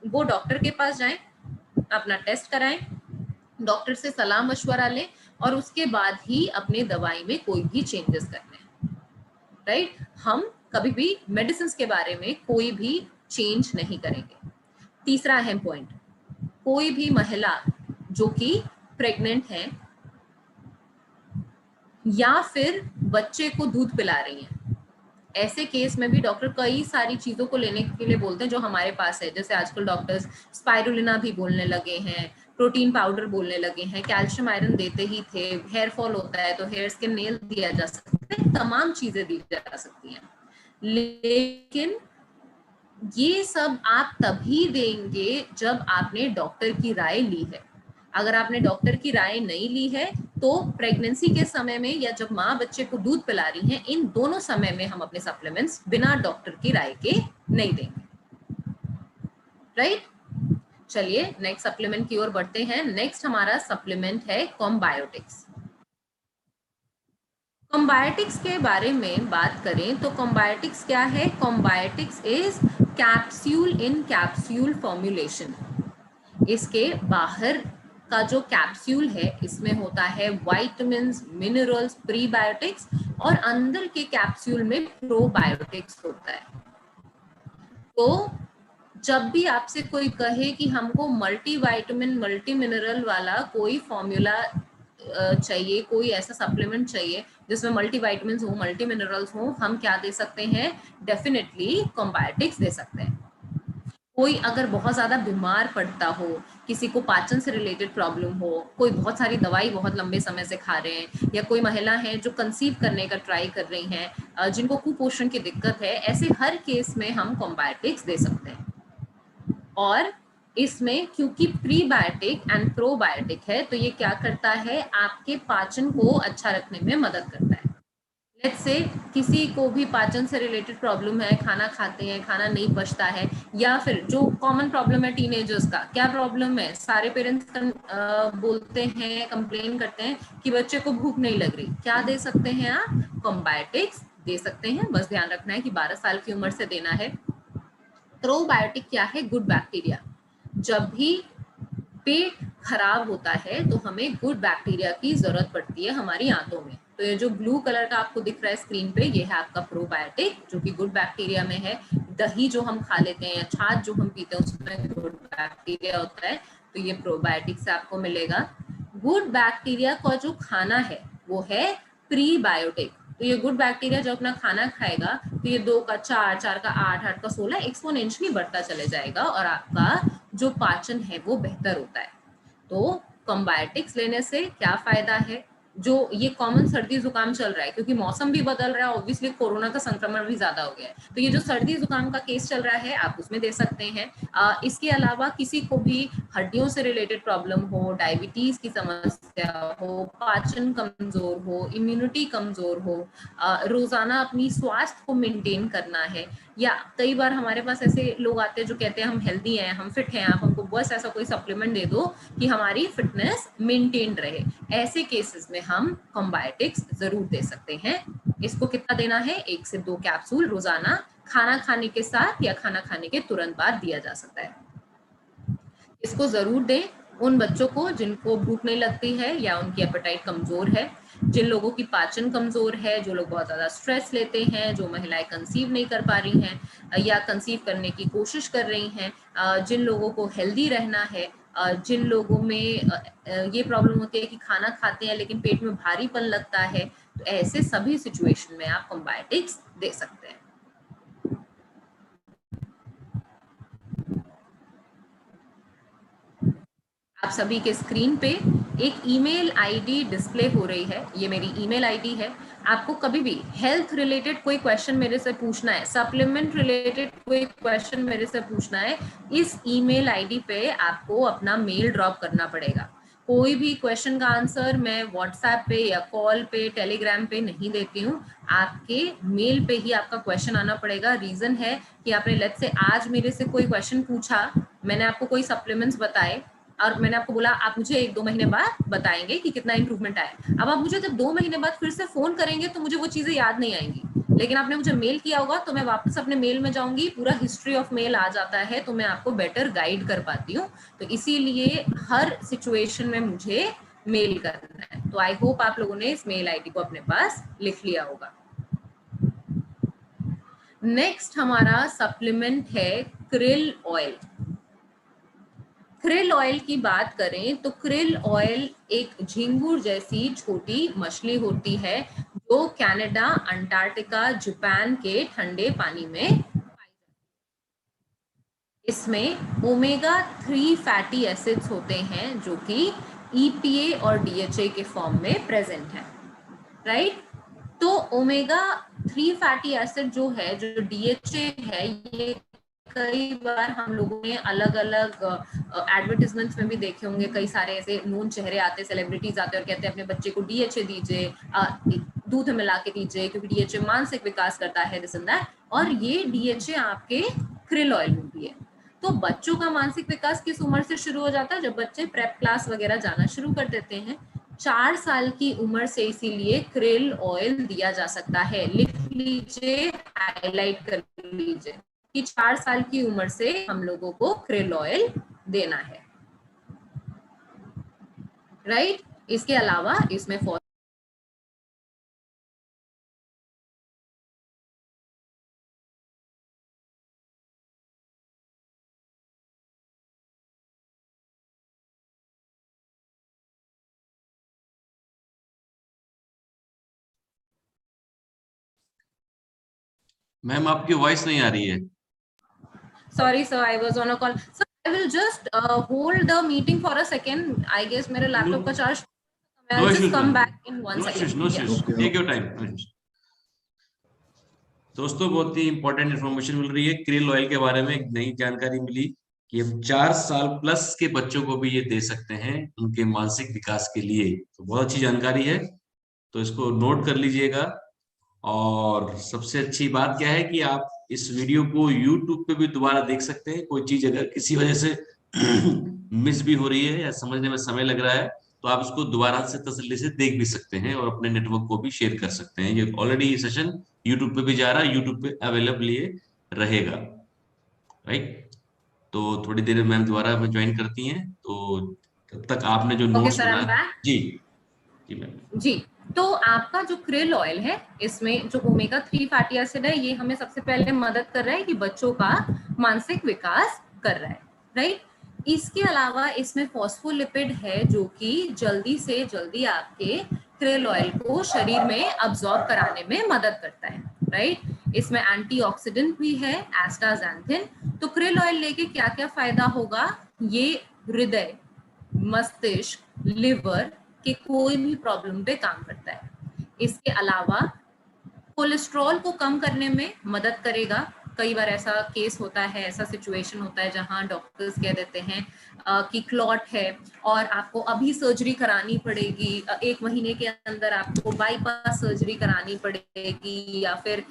[SPEAKER 3] वो डॉक्टर के पास जाएं, अपना टेस्ट कराएं, डॉक्टर से सलाह मशवरा लें और उसके बाद ही अपने दवाई में कोई भी चेंजेस करने हैं, राइट? हम कभी भी मेडिसिन के बारे में कोई भी चेंज नहीं करेंगे। तीसरा अहम पॉइंट, कोई भी महिला जो कि प्रेग्नेंट है या फिर बच्चे को दूध पिला रही हैं, ऐसे केस में भी डॉक्टर कई सारी चीजों को लेने के लिए बोलते हैं जो हमारे पास है। जैसे आजकल डॉक्टर्स स्पाइरुलिना भी बोलने लगे हैं, प्रोटीन पाउडर बोलने लगे हैं, कैल्शियम आयरन देते ही थे, हेयर फॉल होता है तो हेयर स्किन नेल दिया जा सकता है, तमाम चीजें दी जा सकती हैं, लेकिन ये सब आप तभी देंगे जब आपने डॉक्टर की राय ली है। अगर आपने डॉक्टर की राय नहीं ली है तो प्रेगनेंसी के समय में या जब माँ बच्चे को दूध पिला रही है, इन दोनों समय में हम अपने सप्लीमेंट्स बिना डॉक्टर की राय के नहीं देंगे, राइट? चलिए नेक्स्ट सप्लीमेंट की ओर बढ़ते हैं। नेक्स्ट हमारा सप्लीमेंट है कॉम्बायोटिक्स। कॉम्बायोटिक्स के बारे में बात करें तो कॉम्बायोटिक्स क्या है? Combiotics is capsule in capsule formulation. इसके बाहर का जो कैप्सूल है, इसमें होता है विटामिन्स, मिनरल्स, प्रीबायोटिक्स, और अंदर के कैप्सूल में प्रोबायोटिक्स होता है। तो जब भी आपसे कोई कहे कि हमको मल्टी विटामिन, मल्टी मिनरल वाला कोई फॉर्मूला चाहिए, कोई ऐसा सप्लीमेंट चाहिए जिसमें मल्टी विटामिन्स हो, मल्टी मिनरल्स हो, हम क्या दे सकते हैं? डेफिनेटली कॉम्बायोटिक्स दे सकते हैं। कोई अगर बहुत ज्यादा बीमार पड़ता हो, किसी को पाचन से रिलेटेड प्रॉब्लम हो, कोई बहुत सारी दवाई बहुत लंबे समय से खा रहे हैं, या कोई महिला है जो कंसीव करने का ट्राई कर रही हैं, जिनको कुपोषण की दिक्कत है, ऐसे हर केस में हम कॉम्बायोटिक्स दे सकते हैं। और इसमें क्योंकि प्रीबायोटिक एंड प्रोबायोटिक है, तो ये क्या करता है? आपके पाचन को अच्छा रखने में मदद करता है। लेट्स से किसी को भी पाचन से रिलेटेड प्रॉब्लम है, खाना खाते हैं, खाना नहीं पचता है, या फिर जो कॉमन प्रॉब्लम है टीनेजर्स का, क्या प्रॉब्लम है? सारे पेरेंट्स बोलते हैं, कंप्लेन करते हैं कि बच्चे को भूख नहीं लग रही। क्या दे सकते हैं आप? कॉम्बायोटिक्स दे सकते हैं। बस ध्यान रखना है कि 12 साल की उम्र से देना है। प्रोबायोटिक क्या है? Good bacteria. जब भी पेट खराब होता है तो हमें गुड बैक्टीरिया की जरूरत पड़ती है हमारी आंतों में। तो ये जो ब्लू कलर का आपको दिख रहा है स्क्रीन पे, ये है आपका प्रोबायोटिक, जो कि गुड बैक्टीरिया में है। दही जो हम खा लेते हैं या छाछ जो हम पीते हैं उसमें गुड बैक्टीरिया होता है। तो ये प्रोबायोटिक से आपको मिलेगा। गुड बैक्टीरिया का जो खाना है वो है प्रीबायोटिक। तो ये गुड बैक्टीरिया जो अपना खाना खाएगा तो ये 2 का 4, 4 का 8, 8 का 16 एक्सपोनेंशियली बढ़ता चले जाएगा और आपका जो पाचन है वो बेहतर होता है। तो कम्बायोटिक्स लेने से क्या फायदा है? जो ये कॉमन सर्दी जुकाम चल रहा है, क्योंकि मौसम भी बदल रहा है, ऑब्वियसली कोरोना का संक्रमण भी ज्यादा हो गया है, तो ये जो सर्दी जुकाम का केस चल रहा है आप उसमें दे सकते हैं। इसके अलावा किसी को भी हड्डियों से रिलेटेड प्रॉब्लम हो, डायबिटीज की समस्या हो, पाचन कमजोर हो, इम्यूनिटी कमजोर हो, रोजाना अपनी स्वास्थ्य को मेंटेन करना है, या कई बार हमारे पास ऐसे लोग आते हैं जो कहते हैं हम हेल्दी हैं, हम फिट हैं, आप हमको बस ऐसा कोई सप्लीमेंट दे दो कि हमारी फिटनेस मेंटेन रहे। ऐसे केसेस में हम कम्बायोटिक्स जरूर दे सकते हैं। इसको कितना देना है? 1 से 2 कैप्सूल रोजाना खाना खाने के साथ या खाना खाने के तुरंत बाद दिया जा सकता है। इसको जरूर दें उन बच्चों को जिनको भूख नहीं लगती है या उनकी एपेटाइट कमजोर है, जिन लोगों की पाचन कमजोर है, जो लोग बहुत ज्यादा स्ट्रेस लेते हैं, जो महिलाएं कंसीव नहीं कर पा रही हैं या कंसीव करने की कोशिश कर रही हैं, जिन लोगों को हेल्दी रहना है, जिन लोगों में ये प्रॉब्लम होती है कि खाना खाते हैं लेकिन पेट में भारीपन लगता है, तो ऐसे सभी सिचुएशन में आप कम्बायोटिक्स दे सकते हैं। आप सभी के स्क्रीन पे एक ईमेल आईडी डिस्प्ले हो रही है, ये मेरी ईमेल आईडी है। आपको कभी भी हेल्थ रिलेटेड कोई क्वेश्चन मेरे से पूछना है, सप्लीमेंट रिलेटेड कोई क्वेश्चन मेरे से पूछना है, इस ईमेल आईडी पे आपको अपना मेल ड्रॉप करना पड़ेगा। कोई भी क्वेश्चन का आंसर मैं व्हाट्सएप पे या कॉल पे, टेलीग्राम पे नहीं देती हूँ, आपके मेल पे ही आपका क्वेश्चन आना पड़ेगा। रीजन है कि आपने लेट्स से आज मेरे से कोई क्वेश्चन पूछा, मैंने आपको कोई सप्लीमेंट्स बताए और मैंने आपको बोला आप मुझे 1-2 महीने बाद बताएंगे कि कितना इंप्रूवमेंट आया। अब आप मुझे जब 2 महीने बाद फिर से फोन करेंगे तो मुझे वो चीजें याद नहीं आएंगी, लेकिन आपने मुझे मेल किया होगा तो मैं वापस अपने मेल में जाऊंगी, पूरा हिस्ट्री ऑफ मेल आ जाता है, तो मैं आपको बेटर गाइड कर पाती हूँ। तो इसीलिए हर सिचुएशन में मुझे मेल करना है। तो आई होप आप लोगों ने इस मेल आईडी को अपने पास लिख लिया होगा। नेक्स्ट हमारा सप्लीमेंट है क्रिल ऑयल। क्रिल ऑयल की बात करें तो क्रिल ऑयल एक झींगुर जैसी छोटी मछली होती है जो कनाडा, अंटार्कटिका, जापान के ठंडे पानी में पाई जाती है। इसमें ओमेगा 3 फैटी एसिड्स होते हैं जो कि EPA और DHA के फॉर्म में प्रेजेंट है, राइट? तो ओमेगा 3 फैटी एसिड जो है, जो DHA है, ये कई बार हम लोगों ने अलग अलग एडवर्टाइजमेंट्स में भी देखे होंगे। कई सारे ऐसे नोन चेहरे आते, सेलिब्रिटीज आते और कहते हैं अपने बच्चे को DHA दीजिए, दूध मिला के दीजिए, क्योंकि DHA मानसिक विकास करता है, दिस एंड दैट। और ये DHA आपके क्रिल ऑयल में भी है। तो बच्चों का मानसिक विकास किस उम्र से शुरू हो जाता है? जब बच्चे प्रेप क्लास वगैरह जाना शुरू कर देते हैं, 4 साल की उम्र से इसीलिए क्रिल ऑयल दिया जा सकता है। लिख लीजिए, हाईलाइट कर लीजिए कि 4 साल की उम्र से हम लोगों को क्रिल ऑयल देना है, राइट? इसके अलावा इसमें
[SPEAKER 2] मैम आपकी वॉइस नहीं आ रही है।
[SPEAKER 3] Sorry sir, I was on a call. Sir, I will just hold the meeting for a second. I guess मेरे लैपटॉप का charge, I'll just come back in 1 second.
[SPEAKER 2] No issues. Take your time. दोस्तों बहुत ही important information मिल रही है krill oil के बारे में। एक नई जानकारी मिली कि अब 4 साल प्लस के बच्चों को भी ये दे सकते हैं उनके मानसिक विकास के लिए। तो बहुत अच्छी जानकारी है, तो इसको नोट कर लीजिएगा। और सबसे अच्छी बात क्या है कि आप इस वीडियो को YouTube पे भी दोबारा देख सकते हैं। कोई चीज अगर किसी वजह से मिस भी हो रही है या समझने में समय लग रहा है तो आप इसको दोबारा से तसल्ली से देख भी सकते हैं और अपने नेटवर्क को भी शेयर कर सकते हैं। ये ऑलरेडी ये सेशन YouTube पे भी जा रहा है, YouTube पे अवेलेबल ये रहेगा, राइट? तो थोड़ी देर में मैम दोबारा में ज्वाइन करती हैं, तो तब तक आपने जो नोट्स बनाया। जी जी मैम।
[SPEAKER 3] जी, तो आपका जो क्रिल ऑयल है, इसमें जो ओमेगा 3 फैटी एसिड है, ये हमें सबसे पहले मदद कर रहा है कि बच्चों का मानसिक विकास कर रहा है, राइट? इसके अलावा इसमें फॉस्फोलिपिड है जो कि जल्दी से जल्दी आपके क्रिल ऑयल को शरीर में अब्सॉर्ब कराने में मदद करता है, राइट। इसमें एंटीऑक्सीडेंट भी है, एस्टाक्सांथिन। तो क्रिल ऑयल लेके क्या क्या फायदा होगा, ये हृदय, मस्तिष्क, लिवर के कोई भी प्रॉब्लम पे काम करता है। इसके अलावा कोलेस्ट्रॉल को कम करने में मदद करेगा। कई बार ऐसा केस होता है, ऐसा सिचुएशन होता है जहां डॉक्टर्स कह देते हैं कि क्लॉट है और आपको अभी सर्जरी करानी पड़ेगी, 1 महीने के अंदर आपको बाईपास सर्जरी करानी पड़ेगी, या फिर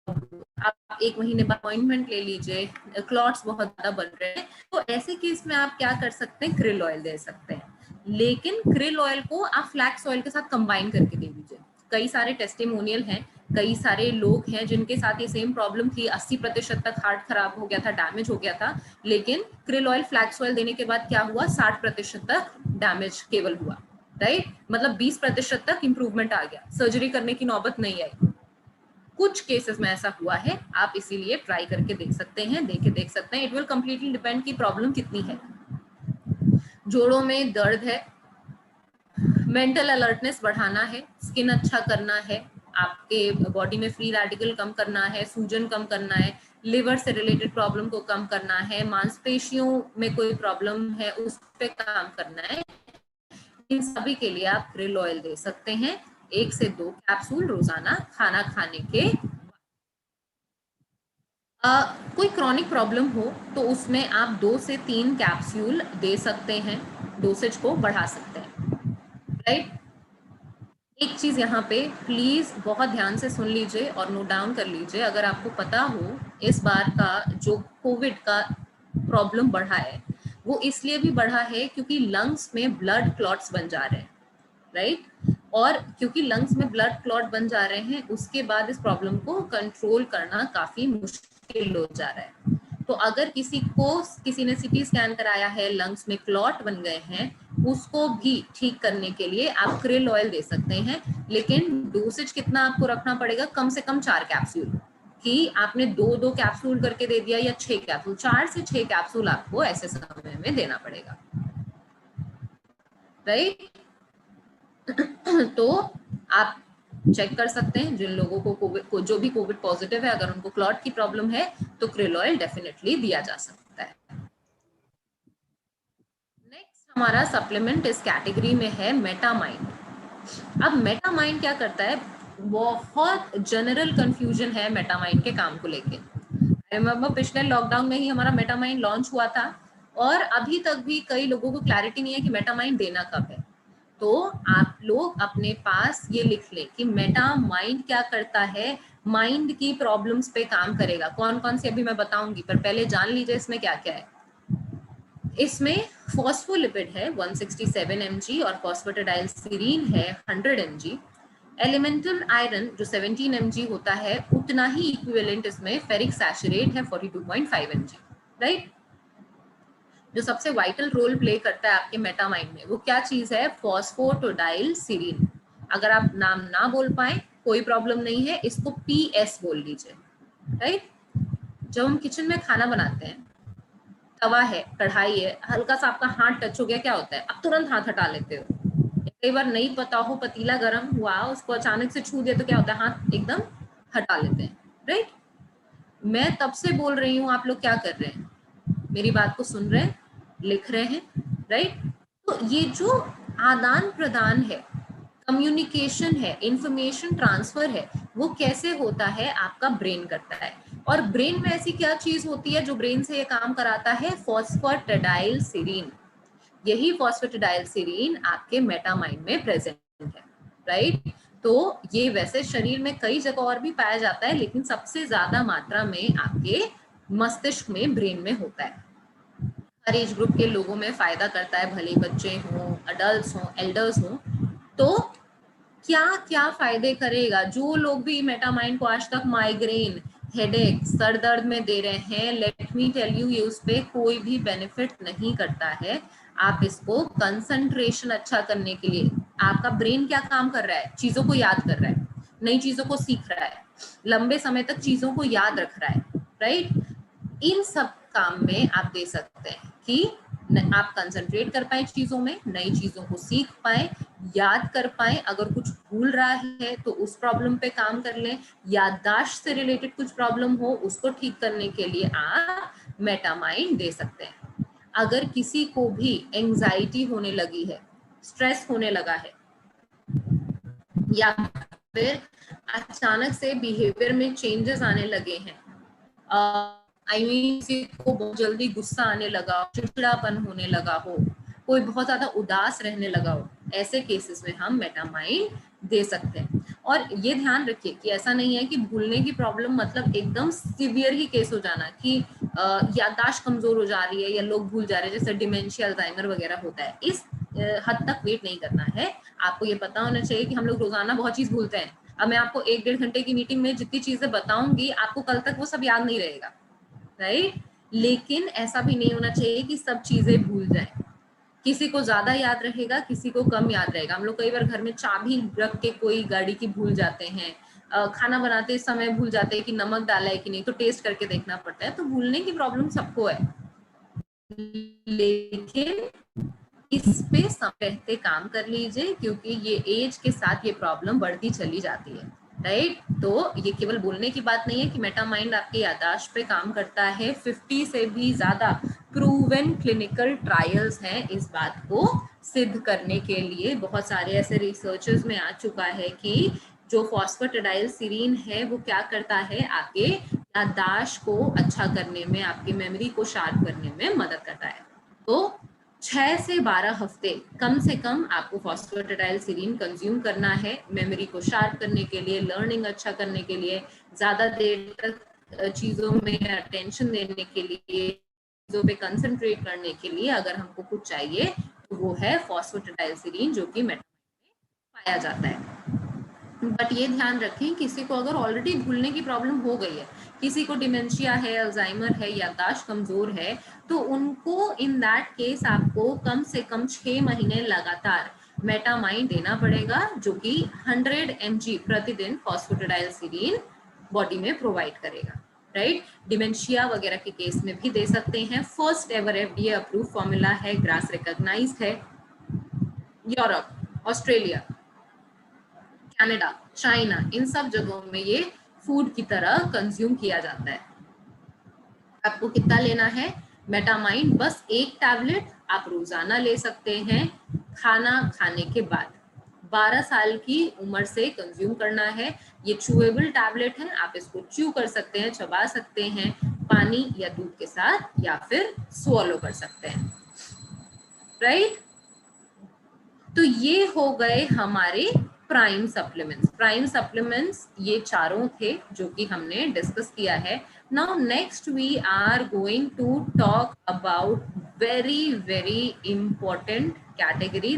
[SPEAKER 3] आप 1 महीने बाद अपॉइंटमेंट ले लीजिए, क्लॉट्स बहुत ज्यादा बन रहे हैं। तो ऐसे केस में आप क्या कर सकते हैं, क्रिल ऑयल दे सकते हैं। लेकिन क्रिल ऑयल को आप फ्लैक्स ऑयल के साथ कंबाइन करके दे दीजिए। कई सारे टेस्टिमोनियल हैं, कई सारे लोग हैं जिनके साथ ये सेम प्रॉब्लम थी, 80% तक हार्ट खराब हो गया था, डैमेज हो गया था, लेकिन क्रिल ऑयल, फ्लैक्स ऑयल देने के बाद क्या हुआ, 60% तक डैमेज केवल हुआ, राइट। मतलब 20% तक इंप्रूवमेंट आ गया, सर्जरी करने की नौबत नहीं आई। कुछ केसेस में ऐसा हुआ है, आप इसीलिए ट्राई करके देख सकते हैं, देख सकते हैं। इट विल कंप्लीटली डिपेंड की प्रॉब्लम कितनी है। जोड़ों में दर्द है, मेंटल अलर्टनेस बढ़ाना है, स्किन अच्छा करना है, आपके बॉडी में फ्री रेडिकल कम करना है, सूजन कम करना है, लिवर से रिलेटेड प्रॉब्लम को कम करना है, मांसपेशियों में कोई प्रॉब्लम है उस पे काम करना है, इन सभी के लिए आप क्रिल ऑयल दे सकते हैं 1 से 2 कैप्सूल रोजाना खाना खाने के। कोई क्रॉनिक प्रॉब्लम हो तो उसमें आप 2 से 3 कैप्सूल दे सकते हैं, डोसेज को बढ़ा सकते हैं, राइट। एक चीज यहाँ पे प्लीज बहुत ध्यान से सुन लीजिए और नोट डाउन कर लीजिए। अगर आपको पता हो इस बार का जो कोविड का प्रॉब्लम बढ़ा है वो इसलिए भी बढ़ा है क्योंकि लंग्स में ब्लड क्लॉट्स बन जा रहे हैं, राइट। और क्योंकि लंग्स में ब्लड क्लॉट बन जा रहे हैं उसके बाद इस प्रॉब्लम को कंट्रोल करना काफी मुश्किल हो जा रहा है। तो अगर किसी ने सीटी स्कैन कराया है, लंग्स में क्लॉट बन गए हैं, उसको भी ठीक करने के लिए आप क्रिल ऑयल दे सकते हैं। लेकिन डोसेज कितना आपको रखना पड़ेगा, कम से कम 4 कैप्सूल, कि आपने 2 कैप्सूल करके दे दिया या 6 कैप्सूल, 4 से 6 कैप्सूल आपको ऐसे समय में देना पड़ेगा, राइट। तो आप चेक कर सकते हैं जिन लोगों को जो भी कोविड पॉजिटिव है, अगर उनको क्लॉट की प्रॉब्लम है तो क्रिल ऑयल डेफिनेटली दिया जा सकता है। नेक्स्ट हमारा सप्लीमेंट इस कैटेगरी में है मेटामाइन। अब मेटामाइन क्या करता है, बहुत जनरल कंफ्यूजन है मेटामाइन के काम को लेके। आई रिमेंबर पिछले लॉकडाउन में ही हमारा मेटामाइन लॉन्च हुआ था और अभी तक भी कई लोगों को क्लैरिटी नहीं है कि मेटामाइन देना कब है। तो आप लोग अपने पास ये लिख लें कि मेटामाइन क्या करता है, माइंड की प्रॉब्लम्स पे काम करेगा। कौन कौन सी अभी मैं बताऊंगी, पर पहले जान लीजिए इसमें क्या क्या है। इसमें फॉस्फोलिपिड है 167 mg और फॉस्फेटिडाइलसीरीन है 100 mg। एलिमेंटल आयरन जो 17 mg होता है उतना ही इक्विवेलेंट इसमें फेरिक सैचुरेट है 42.5 mg, राइट। जो सबसे वाइटल रोल प्ले करता है आपके मेटामाइन में वो क्या चीज है, फॉस्फेटिडाइलसीरीन। अगर आप नाम ना बोल पाए कोई प्रॉब्लम नहीं है, इसको PS बोल लीजिए, राइट। जब हम किचन में खाना बनाते हैं, तवा है, कढ़ाई है, हल्का सा आपका हाथ टच हो गया, क्या होता है, आप तुरंत हाथ हटा लेते हो। कई बार नहीं पता हो, पतीला गर्म हुआ उसको अचानक से छू दिया तो क्या होता है, हाथ एकदम हटा लेते हैं, राइट। मैं तब से बोल रही हूँ, आप लोग क्या कर रहे हैं, मेरी बात को सुन रहे हैं, लिख रहे हैं, राइट। तो ये जो आदान प्रदान है, कम्युनिकेशन है, इंफॉर्मेशन ट्रांसफर है, वो कैसे होता है, आपका ब्रेन करता है। और ब्रेन में ऐसी क्या चीज होती है जो ब्रेन से ये काम कराता है, फॉस्फेटिडाइलसीरीन। यही फॉस्फेटिडाइलसीरीन आपके मेटामाइन में प्रेजेंट है, राइट। तो ये वैसे शरीर में कई जगह और भी पाया जाता है, लेकिन सबसे ज्यादा मात्रा में आपके मस्तिष्क में, ब्रेन में होता है। हर एज ग्रुप के लोगों में फायदा करता है, भले बच्चे हों, अडल्ट हों, एल्डर्स हों। तो क्या क्या फायदे करेगा, जो लोग भी मेटामाइन को आज तक माइग्रेन, हेडेक, सर दर्द में दे रहे हैं, लेट मी टेल यू, ये उस पे कोई भी बेनिफिट नहीं करता है। आप इसको कंसंट्रेशन अच्छा करने के लिए, आपका ब्रेन क्या काम कर रहा है, चीजों को याद कर रहा है, नई चीजों को सीख रहा है, लंबे समय तक चीजों को याद रख रहा है, राइट। इन सब काम में आप दे सकते हैं कि आप कंसंट्रेट कर पाए चीजों में, नई चीजों को सीख पाए, याद कर पाए, अगर कुछ भूल रहा है तो उस प्रॉब्लम पे काम कर लें, याददाश्त से रिलेटेड कुछ प्रॉब्लम हो उसको ठीक करने के लिए आप मेटामाइंड दे सकते हैं। अगर किसी को भी एंजाइटी होने लगी है, स्ट्रेस होने लगा है, या फिर अचानक से बिहेवियर में चेंजेस आने लगे हैं, किसी को बहुत जल्दी गुस्सा आने लगा, चिड़चिड़ापन होने लगा हो, कोई बहुत ज्यादा उदास रहने लगा हो, ऐसे केसेस में हम मेटामाइंड दे सकते हैं। और ये ध्यान रखिए कि ऐसा नहीं है कि भूलने की प्रॉब्लम मतलब एकदम सीवियर ही केस हो जाना कि याददाश्त कमजोर हो जा रही है या लोग भूल जा रहे हैं, जैसे डिमेंशिया, अल्जाइमर वगैरह होता है। इस हद तक वेट नहीं करना है। आपको ये पता होना चाहिए कि हम लोग रोजाना बहुत चीज भूलते हैं। अब मैं आपको 1-1.5 घंटे की मीटिंग में जितनी चीजें बताऊंगी आपको कल तक वो सब याद नहीं रहेगा, राइट? लेकिन ऐसा भी नहीं होना चाहिए कि सब चीजें भूल जाए। किसी को ज्यादा याद रहेगा, किसी को कम याद रहेगा। हम लोग कई बार घर में चाबी रख के कोई गाड़ी की भूल जाते हैं, खाना बनाते समय भूल जाते हैं कि नमक डाला है कि नहीं, तो टेस्ट करके देखना पड़ता है। तो भूलने की प्रॉब्लम सबको है, लेकिन इस पे रहते काम कर लीजिए, क्योंकि ये एज के साथ ये प्रॉब्लम बढ़ती चली जाती है, राइट? तो ये केवल बोलने की बात नहीं है कि मेटामाइंड आपकी याददाश्त पे काम करता है। 50 से भी ज्यादा प्रूवन क्लिनिकल ट्रायल्स हैं इस बात को सिद्ध करने के लिए। बहुत सारे ऐसे रिसर्चेस में आ चुका है कि जो फॉस्फेटिडाइलसिरीन है वो क्या करता है, आपके याददाश्त को अच्छा करने में, आपकी मेमोरी को शार्प करने में मदद करता है। तो 6 से 12 हफ्ते कम से कम आपको फॉस्फेटिडाइलसिरीन कंज्यूम करना है, मेमोरी को शार्प करने के लिए, लर्निंग अच्छा करने के लिए, ज्यादा देर तक चीजों में अटेंशन देने के लिए, चीजों पे कंसंट्रेट करने के लिए अगर हमको कुछ चाहिए तो वो है फॉस्फेटिडाइलसिरीन, जो कि मेटामाइंड में पाया जाता है। बट ये ध्यान रखें, किसी को अगर ऑलरेडी भूलने की प्रॉब्लम हो गई है, किसी को डिमेंशिया है, अल्जाइमर है, याददाश्त कमजोर है, तो उनको इन दैट केस आपको कम से कम 6 महीने लगातार मेटामाइंड देना पड़ेगा, जो कि 100 mg प्रतिदिन फॉस्फेटिडाइलसिरीन बॉडी में प्रोवाइड करेगा, राइट? डिमेंशिया वगैरह के केस में भी दे सकते हैं। First ever FDA approve formula है, ग्रास रिकॉग्नाइज्ड है। यूरोप, ऑस्ट्रेलिया, कनाडा, चाइना, इन सब जगहों में ये फूड की तरह कंज्यूम किया जाता है। आपको कितना लेना है मेटामाइंड? बस 1 टैबलेट आप रोजाना ले सकते हैं, खाना खाने के बाद। 12 साल की उम्र से कंज्यूम करना है। ये च्यूएबल टैबलेट है, आप इसको च्यू कर सकते हैं, चबा सकते हैं, पानी या दूध के साथ, या फिर स्वॉलो कर सकते हैं, राइट? तो ये हो गए हमारे प्राइम सप्लीमेंट्स। प्राइम सप्लीमेंट्स ये चारों थे जो कि हमने डिस्कस किया है। Now next we are going to talk about very important category,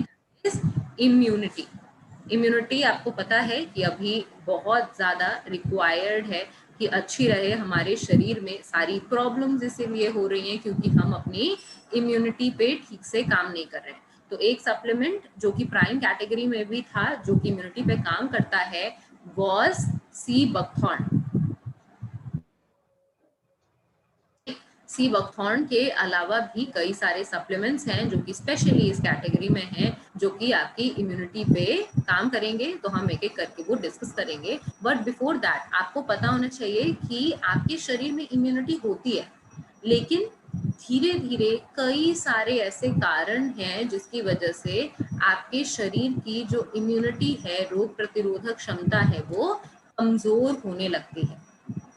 [SPEAKER 3] is immunity. Immunity आपको पता है कि अभी बहुत ज्यादा रिक्वायर्ड है कि अच्छी रहे हमारे शरीर में। सारी प्रॉब्लम्स इसीलिए हो रही हैं क्योंकि हम अपनी इम्यूनिटी पे ठीक से काम नहीं कर रहे हैं। तो एक सप्लीमेंट जो कि प्राइम कैटेगरी में भी था, जो कि इम्यूनिटी पे काम करता है, was sea buckthorn. Sea buckthorn के अलावा भी कई सारे सप्लीमेंट्स हैं जो कि स्पेशली इस कैटेगरी में हैं, जो कि आपकी इम्यूनिटी पे काम करेंगे। तो हम एक एक करके वो डिस्कस करेंगे। बट बिफोर दैट आपको पता होना चाहिए कि आपके शरीर में इम्यूनिटी होती है, लेकिन धीरे धीरे कई सारे ऐसे कारण हैं जिसकी वजह से आपके शरीर की जो इम्यूनिटी है, रोग प्रतिरोधक क्षमता है, वो कमजोर होने लगती है।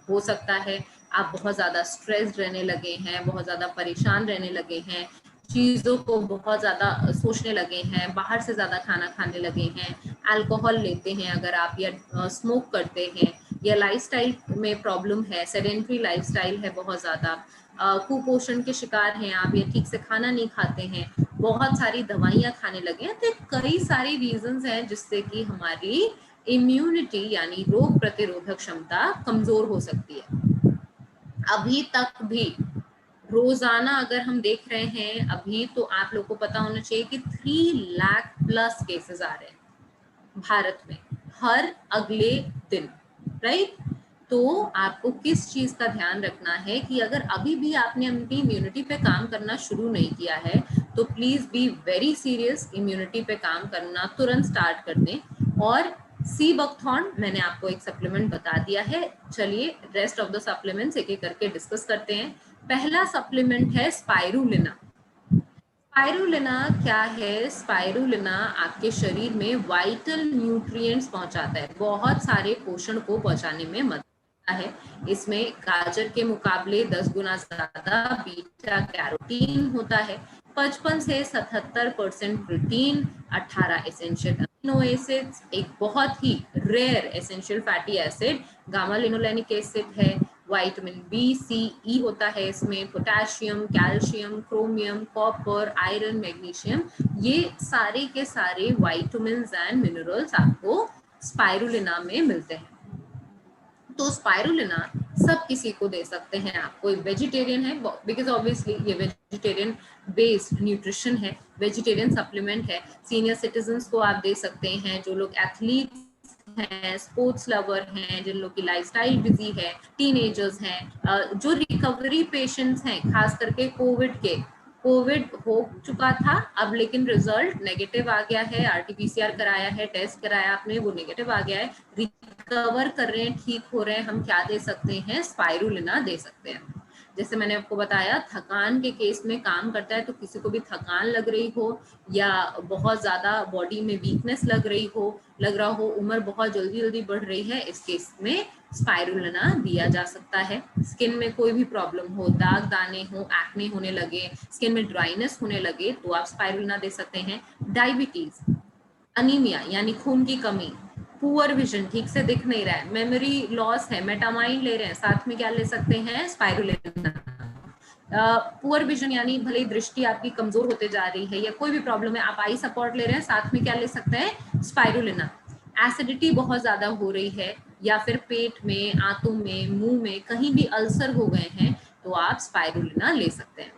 [SPEAKER 3] हो सकता है आप बहुत ज्यादा स्ट्रेस्ड रहने लगे हैं, बहुत ज्यादा परेशान रहने लगे हैं, चीजों को बहुत ज्यादा सोचने लगे हैं, बाहर से ज्यादा खाना खाने लगे हैं, अल्कोहल लेते हैं अगर आप, या स्मोक करते हैं, या लाइफस्टाइल में प्रॉब्लम है, सेडेंटरी लाइफस्टाइल है बहुत ज्यादा, कुपोषण के शिकार हैं आप, या ठीक से खाना नहीं खाते हैं, बहुत सारी दवाइयां खाने लगे हैं। तो कई सारी रीजंस हैं जिससे कि हमारी इम्यूनिटी यानी रोग प्रतिरोधक क्षमता कमजोर हो सकती है। अभी तक भी रोजाना अगर हम देख रहे हैं, अभी तो आप लोग को पता होना चाहिए कि 3 लाख प्लस केसेस आ रहे हैं भारत में हर अगले दिन, राइट? तो आपको किस चीज का ध्यान रखना है कि अगर अभी भी आपने अपनी इम्यूनिटी पे काम करना शुरू नहीं किया है तो please be very serious, immunity पे काम करना तुरंत स्टार्ट कर दें। और सी बकथॉर्न मैंने आपको एक सप्लीमेंट बता दिया है। चलिए रेस्ट ऑफ द सप्लीमेंट्स एक एक करके डिस्कस करते हैं। पहला सप्लीमेंट है स्पाइरुलिना। स्पाइरुलिना क्या है? स्पाइरुलिना आपके शरीर में वाइटल न्यूट्रिएंट्स पहुंचाता है, बहुत सारे पोषण को पहुंचाने में मदद करता है। इसमें गाजर के मुकाबले 10 गुना ज्यादा बीटा कैरोटीन होता है, 55 से 77% प्रोटीन, 18 एसेंशियल अमीनो एसिड्स, एक बहुत ही rare essential fatty acid gamma linolenic acid है, विटामिन बी, सी, ई होता है इसमें, potassium, calcium, chromium, copper, iron, magnesium, ये सारे के सारे विटामिन्स एंड मिनरल्स आपको स्पाइरुलिना में मिलते हैं। तो स्पाइरुलिना सब किसी को दे सकते हैं। आप कोई वेजिटेरियन है, बिकॉज ऑब्वियसली ये वेजिटेरियन बेस्ड न्यूट्रिशन है, वेजिटेरियन सप्लीमेंट है। सीनियर सिटीजन्स को आप दे सकते हैं, जो लोग एथलीट्स हैं, स्पोर्ट्स लवर हैं, जिन लोग की लाइफस्टाइल बिजी है, टीनेजर्स हैं, जो रिकवरी पेशेंट्स हैं, खास करके कोविड हो चुका था अब लेकिन रिजल्ट नेगेटिव आ गया है, आरटीपीसीआर कराया है, टेस्ट कराया आपने, वो नेगेटिव आ गया है, रिकवर कर रहे हैं, ठीक हो रहे हैं, हम क्या दे सकते हैं? स्पाइरुलिना दे सकते हैं। जैसे मैंने आपको बताया थकान के केस में काम करता है, तो किसी को भी थकान लग रही हो या बहुत ज्यादा बॉडी में वीकनेस लग रहा हो, उम्र बहुत जल्दी जल्दी बढ़ रही है, इस केस में स्पाइरुलिना दिया जा सकता है। स्किन में कोई भी प्रॉब्लम हो, दाग दाने हो, एक्ने होने लगे, स्किन में ड्राइनेस होने लगे, तो आप स्पाइरुलिना दे सकते हैं। डायबिटीज, अनीमिया यानी खून की कमी, पुअर विजन, ठीक से दिख नहीं रहा है, मेमोरी लॉस है, मेटामाइन ले रहे हैं, साथ में क्या ले सकते हैं? स्पाइरुलिना। पुअर विजन यानी भले दृष्टि आपकी कमजोर होते जा रही है या कोई भी प्रॉब्लम है, आप आई सपोर्ट ले रहे हैं, साथ में क्या ले सकते हैं? स्पाइरुलिना। एसिडिटी बहुत ज्यादा हो रही है या फिर पेट में, आंतों में, मुंह में कहीं भी अल्सर हो गए हैं, तो आप स्पाइरुलिना ले सकते हैं,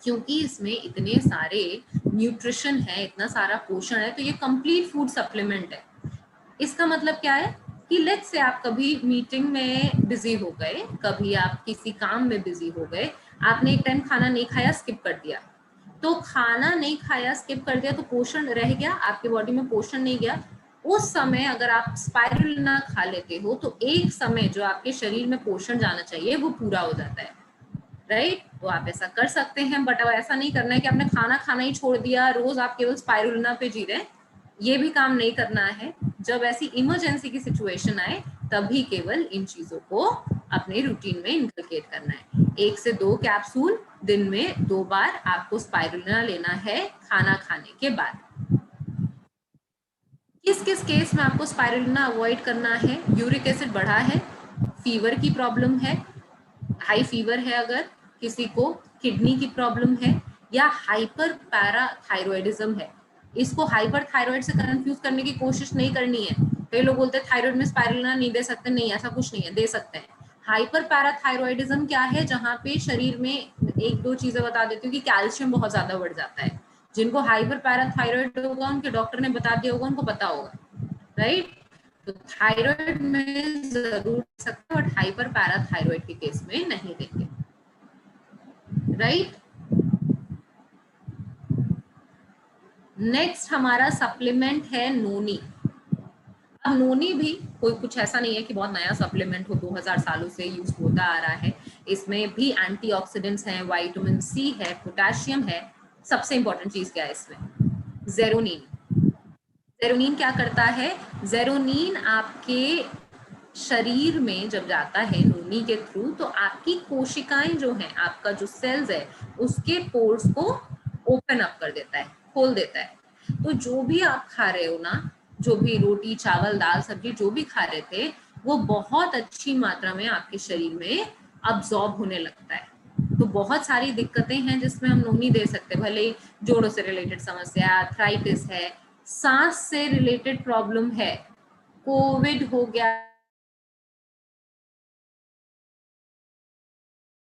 [SPEAKER 3] क्योंकि इसमें इतने सारे न्यूट्रिशन है, इतना सारा पोषण है, तो ये कंप्लीट फूड सप्लीमेंट है। इसका मतलब क्या है कि लेट्स से आप कभी मीटिंग में बिजी हो गए, कभी आप किसी काम में बिजी हो गए, आपने एक टाइम खाना नहीं खाया, स्किप कर दिया, तो खाना नहीं खाया, स्किप कर दिया, तो पोषण रह गया, आपके बॉडी में पोषण नहीं गया। उस समय अगर आप स्पाइरुलिना खा लेते हो तो एक समय जो आपके शरीर में पोषण जाना चाहिए वो पूरा हो जाता है, राइट? तो आप ऐसा कर सकते हैं, बट अब ऐसा नहीं करना है कि आपने खाना खाना ही छोड़ दिया, रोज आप केवल स्पाइरुलिना पे जी रहे हैं, ये भी काम नहीं करना है। जब ऐसी इमरजेंसी की सिचुएशन आए तभी केवल इन चीजों को अपने रूटीन में इंकलकेट करना है। 1 से 2 कैप्सूल दिन में 2 बार आपको स्पाइरुलिना लेना है खाना खाने के बाद। किस किस केस में आपको स्पाइरुलिना अवॉइड करना है? यूरिक एसिड बढ़ा है, फीवर की प्रॉब्लम है, हाई फीवर है, अगर किसी को किडनी की प्रॉब्लम है, या हाइपर पैराथायरॉयडिज्म है। इसको हाइपर थायराइड से कंफ्यूज करने की कोशिश नहीं करनी है। कई लोग बोलते हैं थायराइड में स्पाइरुलिना नहीं दे सकते, नहीं, ऐसा कुछ नहीं है, दे सकते हैं। हाइपर पैराथायरॉयडिज्म क्या है? जहाँ पे शरीर में, एक दो चीजें बता देती हूँ कि कैल्शियम बहुत ज्यादा बढ़ जाता है। जिनको हाइपर पैराथायरॉयड होगा, उनके डॉक्टर ने बता दिया होगा, उनको पता होगा, राइट? तो थायराइड में जरूर सकते हैं, बट हाइपर पैराथायरॉयड के केस में नहीं देंगे, राइट? नेक्स्ट हमारा सप्लीमेंट है नोनी। अब नोनी भी कोई कुछ ऐसा नहीं है कि बहुत नया सप्लीमेंट हो, 2000 सालों से यूज होता आ रहा है। इसमें भी एंटीऑक्सीडेंट्स हैं, विटामिन सी है, पोटेशियम है, सबसे इंपॉर्टेंट चीज क्या है इसमें? जेरोनिन। जेरोनिन क्या करता है? जेरोनिन आपके शरीर में जब जाता है नोनी के थ्रू, तो आपकी कोशिकाएं जो हैं, आपका जो सेल्स है, उसके पोर्स को ओपन अप कर देता है, खोल देता है। तो जो भी आप खा रहे हो ना, जो भी रोटी, चावल, दाल, सब्जी जो भी खा रहे थे, वो बहुत अच्छी मात्रा में आपके शरीर में अब्सॉर्ब होने लगता है। तो बहुत सारी दिक्कतें हैं जिसमें हम नोनी दे सकते हैं, भले जोड़ों से रिलेटेड समस्या, आर्थराइटिस है, सांस से रिलेटेड प्रॉब्लम है, कोविड हो गया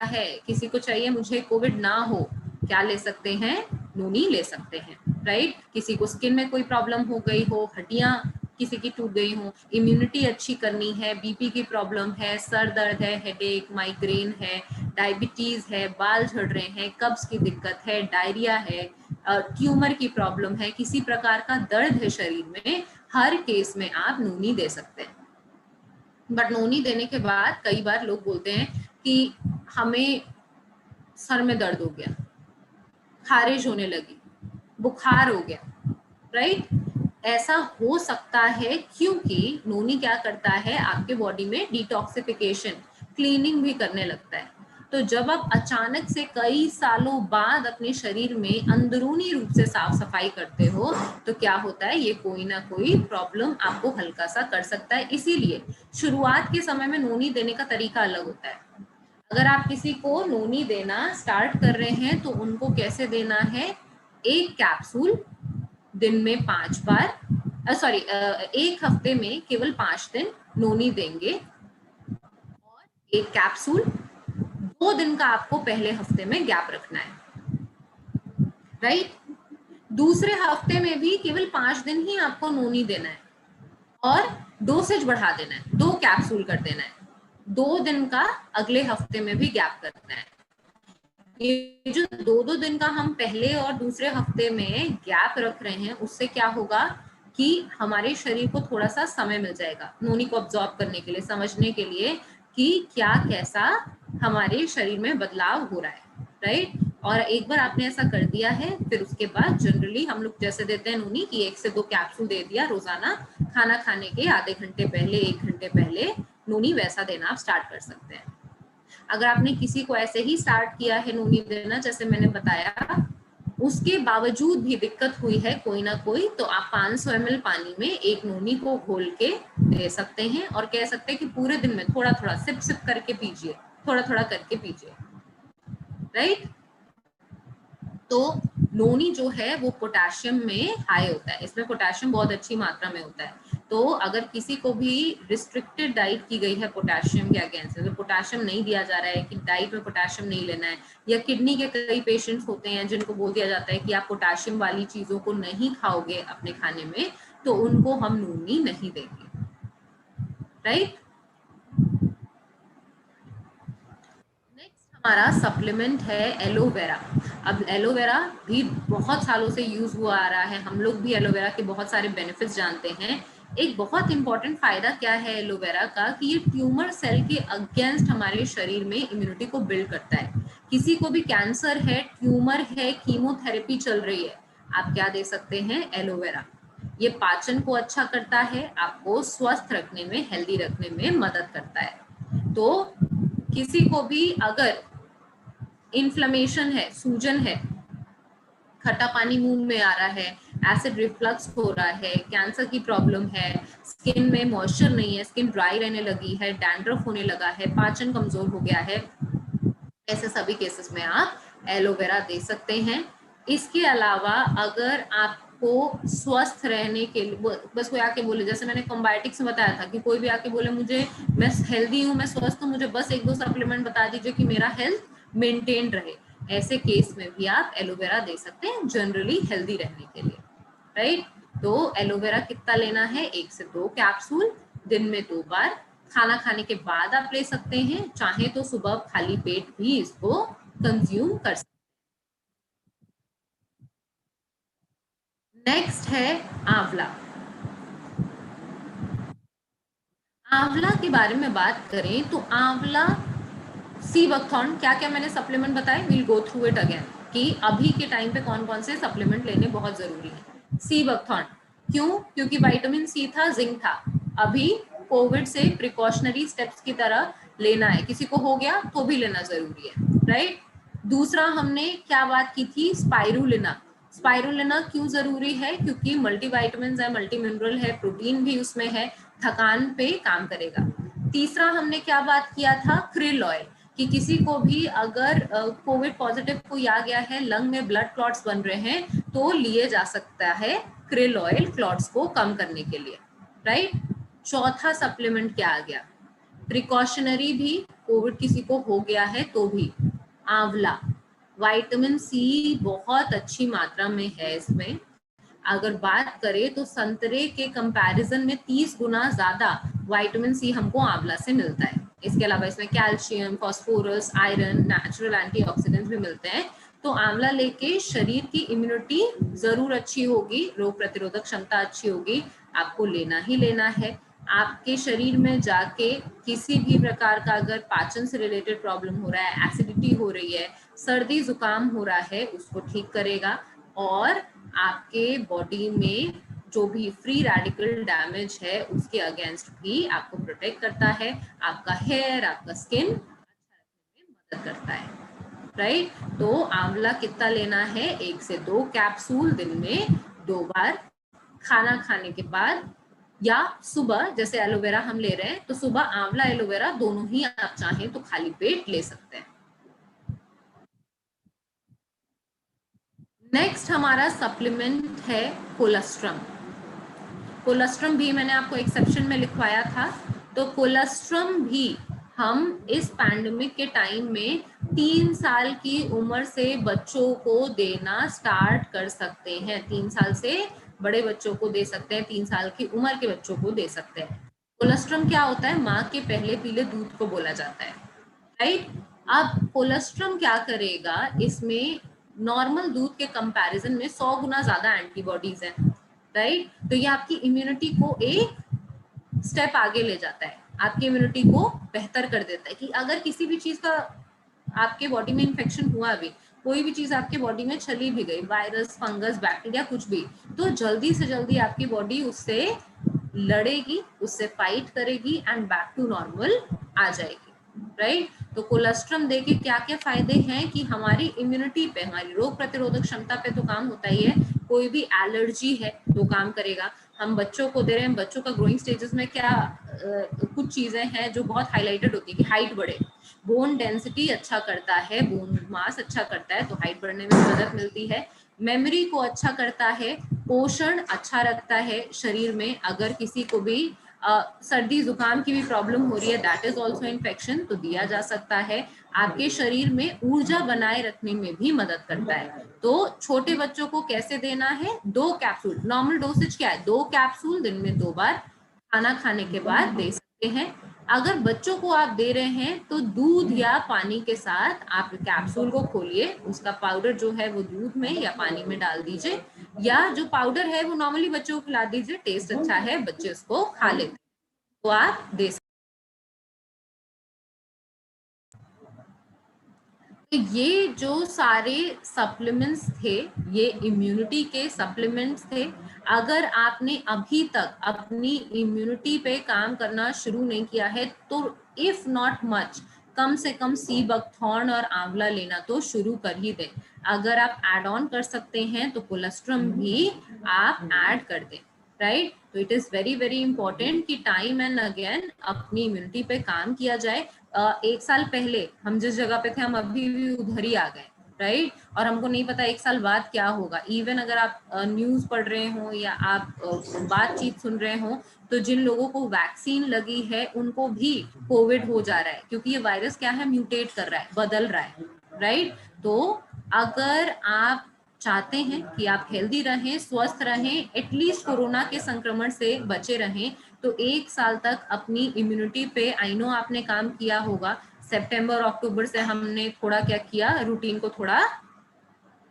[SPEAKER 3] है, किसी को चाहिए मुझे कोविड ना हो, क्या ले सकते हैं? नोनी ले सकते हैं, राइट? किसी को स्किन में कोई प्रॉब्लम हो गई हो, हड्डियां किसी की टूट गई हो, इम्यूनिटी अच्छी करनी है, बीपी की प्रॉब्लम है, सर दर्द है, हेडेक, माइग्रेन है, डायबिटीज है, बाल झड़ रहे हैं, कब्ज की दिक्कत है, डायरिया है, ट्यूमर की प्रॉब्लम है, किसी प्रकार का दर्द है शरीर में, हर केस में आप नूनी दे सकते हैं। बट नूनी देने के बाद कई बार लोग बोलते हैं कि हमें सर में दर्द हो गया, खारिज होने लगी, बुखार हो गया, राइट? ऐसा हो सकता है क्योंकि नूनी क्या करता है, आपके बॉडी में डिटॉक्सिफिकेशन, क्लीनिंग भी करने लगता है। तो जब आप अचानक से कई सालों बाद अपने शरीर में अंदरूनी रूप से साफ सफाई करते हो तो क्या होता है, ये कोई ना कोई प्रॉब्लम आपको हल्का सा कर सकता है। इसीलिए शुरुआत के समय में नूनी देने का तरीका अलग होता है। अगर आप किसी को नूनी देना स्टार्ट कर रहे हैं तो उनको कैसे देना है, एक कैप्सूल दिन में 5 बार, एक हफ्ते में केवल 5 दिन नूनी देंगे, और एक कैप्सूल 2 दिन का आपको पहले हफ्ते में गैप रखना है, राइट? दूसरे हफ्ते में भी केवल 5 दिन ही आपको नूनी देना है और डोसेज बढ़ा देना है, 2 कैप्सूल कर देना है, 2 दिन का अगले हफ्ते में भी गैप करना है। ये जो 2-2 दिन का हम पहले और दूसरे हफ्ते में गैप रख रहे हैं, उससे क्या होगा कि हमारे शरीर को थोड़ा सा समय मिल जाएगा नूनी को अब्सॉर्ब करने के लिए, समझने के लिए कि क्या कैसा हमारे शरीर में बदलाव हो रहा है, राइट? और एक बार आपने ऐसा कर दिया है, फिर उसके बाद जनरली हम लोग जैसे देते हैं नूनी कि 1 से 2 कैप्सूल दे दिया रोजाना, खाना खाने के आधे घंटे पहले, 1 घंटे पहले नूनी, वैसा देना आप स्टार्ट कर सकते हैं। अगर आपने किसी को ऐसे ही स्टार्ट किया है नूनी देना, जैसे मैंने बताया, उसके बावजूद भी दिक्कत हुई है कोई ना कोई, तो आप 500 ml पानी में एक नूनी को घोल के दे सकते हैं और कह सकते हैं कि पूरे दिन में थोड़ा थोड़ा सिप सिप करके पीजिए, थोड़ा थोड़ा करके पीजिए, राइट? तो नूनी जो है वो पोटेशियम में हाई होता है, इसमें पोटेशियम बहुत अच्छी मात्रा में होता है। तो अगर किसी को भी रिस्ट्रिक्टेड डाइट की गई है पोटेशियम के अगेंस्ट, तो पोटेशियम नहीं दिया जा रहा है कि डाइट में पोटेशियम नहीं लेना है, या किडनी के कई पेशेंट्स होते हैं जिनको बोल दिया जाता है कि आप पोटेशियम वाली चीजों को नहीं खाओगे अपने खाने में, तो उनको हम नूनी नहीं देंगे, राइट? हमारा सप्लीमेंट है एलोवेरा। अब एलोवेरा भी बहुत सालों से यूज हुआ आ रहा है, हम लोग भी एलोवेरा के बहुत सारे बेनिफिट्स जानते हैं। एक बहुत इंपॉर्टेंट फायदा क्या है एलोवेरा का कि ये ट्यूमर सेल के अगेंस्ट हमारे शरीर में इम्यूनिटी को बिल्ड करता है। किसी को भी कैंसर है, ट्यूमर है, कीमोथेरेपी चल रही है, आप क्या दे सकते हैं, एलोवेरा। ये पाचन को अच्छा करता है, आपको स्वस्थ रखने में, हेल्दी रखने में मदद करता है। तो किसी को भी अगर इन्फ्लेमेशन है, सूजन है, खट्टा पानी मुंह में आ रहा है, एसिड रिफ्लक्स हो रहा है, कैंसर की प्रॉब्लम है, स्किन में मॉइस्चर नहीं है, स्किन ड्राई रहने लगी है, डैंड्रफ होने लगा है, पाचन कमजोर हो गया है, ऐसे सभी केसेस में आप एलोवेरा दे सकते हैं। इसके अलावा अगर आपको स्वस्थ रहने के लिए, बस कोई आके बोले, जैसे मैंने कॉम्बायोटिक्स में बताया था कि कोई भी आके बोले मुझे, मैं हेल्दी हूँ, मैं स्वस्थ हूँ, मुझे बस 1-2 सप्लीमेंट बता दीजिए कि मेरा हेल्थ मेंटेन रहे, ऐसे केस में भी आप एलोवेरा दे सकते हैं जनरली हेल्दी रहने के लिए, राइट? तो एलोवेरा कितना लेना है, 1 से 2 कैप्सूल दिन में 2 बार, खाना खाने के बाद आप ले सकते हैं, चाहे तो सुबह खाली पेट भी इसको कंज्यूम कर सकते हैं। नेक्स्ट है आंवला। आंवला के बारे में बात करें तो आंवला, सी बकथॉर्न, क्या क्या मैंने सप्लीमेंट बताए, will go through it again कि अभी के टाइम पे कौन कौन से सप्लीमेंट लेने बहुत जरूरी है। सी बकथॉर्न क्यों, क्योंकि विटामिन सी था, जिंक था, अभी कोविड से प्रिकॉशनरी स्टेप्स की तरह लेना है, किसी को हो गया तो भी लेना जरूरी है, राइट? दूसरा हमने क्या बात की थी, स्पाइरुलिना। स्पाइरुलिना क्यों जरूरी है, क्योंकि मल्टीविटामिन है, मल्टी मिनरल है, प्रोटीन भी उसमें है, थकान पे काम करेगा। तीसरा हमने क्या बात किया था, krill ऑयल, कि किसी को भी अगर कोविड पॉजिटिव कोई आ गया है, लंग में ब्लड क्लॉट्स बन रहे हैं, तो लिए जा सकता है krill ऑयल क्लॉट्स को कम करने के लिए, राइट? चौथा सप्लीमेंट क्या आ गया, प्रिकॉशनरी भी, कोविड किसी को हो गया है तो भी, आंवला। विटामिन सी बहुत अच्छी मात्रा में है इसमें, अगर बात करें तो संतरे के कंपैरिजन में 30 गुना ज्यादा विटामिन सी हमको आंवला से मिलता है। इसके अलावा इसमें calcium, phosphorus, iron, natural antioxidants भी मिलते हैं। तो आंवला लेके शरीर की इम्यूनिटी जरूर अच्छी होगी, रोग प्रतिरोधक क्षमता अच्छी होगी, आपको लेना ही लेना है। आपके शरीर में जाके किसी भी प्रकार का अगर पाचन से रिलेटेड प्रॉब्लम हो रहा है, एसिडिटी हो रही है, सर्दी जुकाम हो रहा है, उसको ठीक करेगा और आपके बॉडी में जो भी फ्री रेडिकल डैमेज है उसके अगेंस्ट भी आपको प्रोटेक्ट करता है, आपका हेयर, आपका स्किन अच्छा रखने में मदद करता है, राइट। तो आंवला कितना लेना है? 1 से 2 कैप्सूल दिन में 2 बार, खाना खाने के बाद या सुबह, जैसे एलोवेरा हम ले रहे हैं तो सुबह आंवला एलोवेरा दोनों ही आप चाहें तो खाली पेट ले सकते हैं। नेक्स्ट हमारा सप्लीमेंट है कोलेस्ट्रम। कोलेस्ट्रम भी मैंने आपको एक सेक्शन में लिखवाया था। तो कोलेस्ट्रम भी हम इस पैंडेमिक के टाइम में 3 साल की उम्र से बच्चों को देना स्टार्ट कर सकते हैं। 3 साल से बड़े बच्चों को दे सकते हैं, 3 साल की उम्र के बच्चों को दे सकते हैं। कोलेस्ट्रम क्या होता है? माँ के पहले पीले दूध को बोला जाता है, राइट। अब कोलेस्ट्रम क्या करेगा? इसमें नॉर्मल दूध के कंपैरिजन में 100 गुना ज्यादा एंटीबॉडीज हैं, राइट। तो ये आपकी इम्यूनिटी को एक स्टेप आगे ले जाता है, आपकी इम्यूनिटी को बेहतर कर देता है कि अगर किसी भी चीज का आपके बॉडी में इन्फेक्शन हुआ भी, कोई भी चीज आपके बॉडी में चली भी गई, वायरस, फंगस, बैक्टीरिया, कुछ भी, तो जल्दी से जल्दी आपकी बॉडी उससे लड़ेगी, उससे फाइट करेगी एंड बैक टू नॉर्मल आ जाएगी, राइट। तो कोलेस्ट्रम दे के क्या क्या फायदे हैं कि हमारी इम्यूनिटी पे, हमारी रोग प्रतिरोधक क्षमता पे तो काम होता ही है। कोई भी एलर्जी है तो काम करेगा। हम बच्चों को दे रहे हैं, बच्चों का ग्रोइंग स्टेजेस में क्या कुछ चीजें हैं जो बहुत हाईलाइटेड होती है कि हाइट बढ़े, बोन डेंसिटी अच्छा करता है, बोन मास अच्छा करता है तो हाइट बढ़ने में मदद मिलती है। मेमोरी को अच्छा करता है, पोषण अच्छा रखता है शरीर में। अगर किसी को भी सर्दी जुकाम की भी प्रॉब्लम हो रही है, दैट इज ऑल्सो इन्फेक्शन, तो दिया जा सकता है। आपके शरीर में ऊर्जा बनाए रखने में भी मदद करता है। तो छोटे बच्चों को कैसे देना है? 2 कैप्सूल। नॉर्मल डोसेज क्या है? 2 कैप्सूल दिन में 2 बार, खाना खाने के बाद दे सकते हैं। अगर बच्चों को आप दे रहे हैं तो दूध या पानी के साथ आप कैप्सूल को खोलिए, उसका पाउडर जो है वो दूध में या पानी में डाल दीजिए, या जो पाउडर है वो नॉर्मली बच्चों को खिला दीजिए, टेस्ट अच्छा है, बच्चे उसको खा लेते हैं, तो आप दे सकते। तो ये जो सारे सप्लीमेंट्स थे, ये इम्यूनिटी के सप्लीमेंट्स थे। अगर आपने अभी तक अपनी इम्यूनिटी पे काम करना शुरू नहीं किया है तो इफ नॉट मच, कम से कम सी बकथॉर्न और आंवला लेना तो शुरू कर ही दें। अगर आप ऐड ऑन कर सकते हैं तो कोलेस्ट्रम भी आप ऐड कर दें, राइट। तो it is very very important कि टाइम एंड अगेन अपनी इम्यूनिटी पे काम किया जाए। 1 साल पहले हम जिस जगह पे थे हम अभी भी उधर ही आ गए, राइट। और हमको नहीं पता 1 साल बाद क्या होगा। इवन अगर आप न्यूज पढ़ रहे हो या आप बातचीत सुन रहे हो तो जिन लोगों को वैक्सीन लगी है उनको भी कोविड हो जा रहा है, क्योंकि ये वायरस क्या है, म्यूटेट कर रहा है, बदल रहा है, राइट। तो अगर आप चाहते हैं कि आप हेल्दी रहें, स्वस्थ रहें, एटलीस्ट कोरोना के संक्रमण से बचे रहें, तो 1 साल तक अपनी इम्यूनिटी पे, आई नो आपने काम किया होगा। सितंबर अक्टूबर से हमने थोड़ा क्या किया, रूटीन को थोड़ा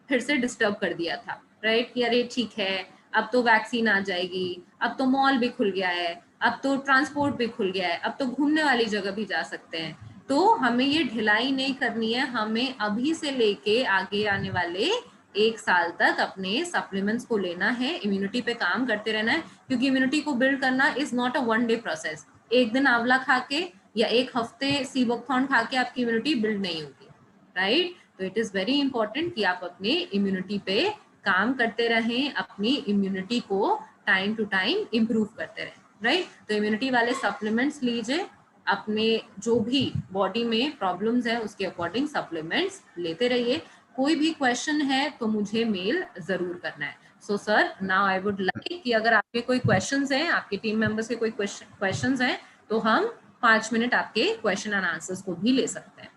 [SPEAKER 3] फिर से डिस्टर्ब कर दिया था, राइट, कि अरे ठीक है अब तो वैक्सीन आ जाएगी, अब तो मॉल भी खुल गया है, अब तो ट्रांसपोर्ट भी खुल गया है, अब तो घूमने वाली जगह भी जा सकते हैं। तो हमें ये ढिलाई नहीं करनी है, हमें अभी से लेके आगे आने वाले 1 साल तक अपने सप्लीमेंट्स को लेना है, इम्यूनिटी पे काम करते रहना है, क्योंकि इम्यूनिटी को बिल्ड करना is not a 1 day process. एक दिन आंवला खा के या 1 हफ्ते सीबोक्थॉर्न खा के आपकी इम्यूनिटी बिल्ड नहीं होगी, राइट। तो इट इज वेरी इंपॉर्टेंट कि आप अपने इम्यूनिटी पे काम करते रहें, अपनी इम्यूनिटी को टाइम टू टाइम इम्प्रूव करते रहें, राइट। तो इम्यूनिटी वाले सप्लीमेंट्स लीजिए, अपने जो भी बॉडी में प्रॉब्लम्स है उसके अकॉर्डिंग सप्लीमेंट्स लेते रहिए। कोई भी क्वेश्चन है तो मुझे मेल जरूर करना है। So sir, now I would like कि अगर आपके कोई क्वेश्चंस हैं, आपके टीम मेंबर्स के कोई क्वेश्चंस हैं, तो हम 5 मिनट आपके क्वेश्चन एंड आंसर्स को भी ले सकते हैं।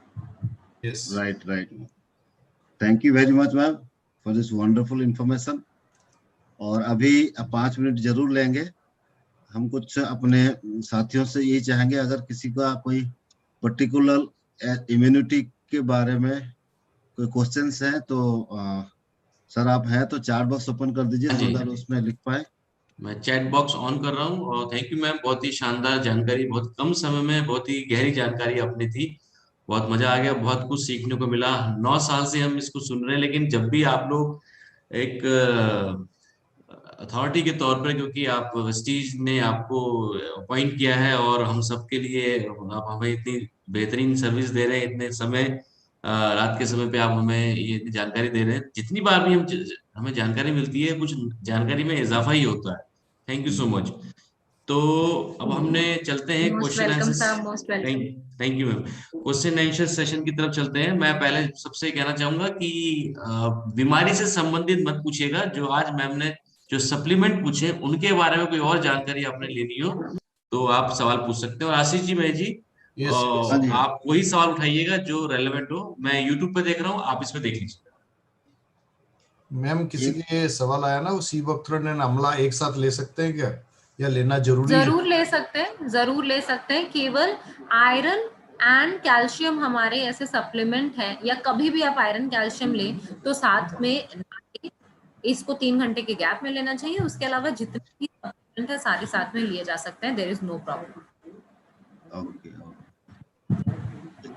[SPEAKER 4] Yes.
[SPEAKER 1] Right. Thank you very much, ma'am, for this wonderful information. और अभी 5 मिनट जरूर लेंगे। हम कुछ अपने साथियों से यही चाहेंगे, अगर किसी का कोई पर्टिकुलर इम्यूनिटी के बारे में कोई क्वेश्चंस है तो सर आप हैं तो चैट बॉक्स ओपन कर दीजिए,
[SPEAKER 2] हाँ
[SPEAKER 1] सो
[SPEAKER 2] जी,
[SPEAKER 1] दैट उसमें लिख पाए।
[SPEAKER 2] मैं चैट बॉक्स ऑन कर रहा हूँ। और थैंक यू मैम, बहुत ही शानदार जानकारी, बहुत कम समय में बहुत ही गहरी जानकारी आपने दी। बहुत मजा आ गया, बहुत कुछ सीखने को मिला। 9 साल से हम इसको सुन रहे हैं, लेकिन जब भी आप लोग एक अथॉरिटी के तौर पर, क्योंकि आप वेस्टीज ने आपको अपॉइंट किया है और हम सबके लिए आप हमें इतनी बेहतरीन सर्विस दे रहे हैं, इतने समय रात के समय पे आप हमें ये इतनी जानकारी दे रहे हैं। जितनी बार भी हमें जानकारी मिलती है, कुछ जानकारी में इजाफा ही होता है। Thank you so much. तो अब हमने चलते हैं
[SPEAKER 3] most
[SPEAKER 2] question
[SPEAKER 3] welcome
[SPEAKER 2] answer.
[SPEAKER 3] Sir, most welcome.
[SPEAKER 2] Thank you ma'am. Question answer session की तरफ चलते हैं। मैं पहले सबसे कहना चाहूंगा कि बीमारी से संबंधित मत पूछिएगा। जो आज मैम ने जो सप्लीमेंट पूछे उनके बारे में कोई और जानकारी आपने लेनी हो तो आप सवाल पूछ सकते हो। और आशीष जी, भाई जी,
[SPEAKER 4] यस यस।
[SPEAKER 1] हाँ जी।
[SPEAKER 2] आप वही सवाल उठाइएगा जो रेलेवेंट हो। मैं यूट्यूब पे देख रहा हूँ, आप इसमें देख लीजिए।
[SPEAKER 4] मैम किसी
[SPEAKER 1] ये
[SPEAKER 4] के ये सवाल आया ना, वो सीबोफ्थ्रोन एंड अम्ला एक साथ ले सकते हैं क्या, या लेना जरूरी है?
[SPEAKER 3] जरूर ले सकते हैं, जरूर ले सकते हैं। केवल आयरन एंड कैल्शियम हमारे ऐसे सप्लीमेंट हैं, या कभी भी आप आयरन कैल्शियम लें तो साथ में ना लें। इसको 3 घंटे के गैप में लेना चाहिए। उसके अलावा जितने भी सप्लीमेंट है सारे साथ में लिए जा सकते हैं। There is no problem.
[SPEAKER 1] Okay.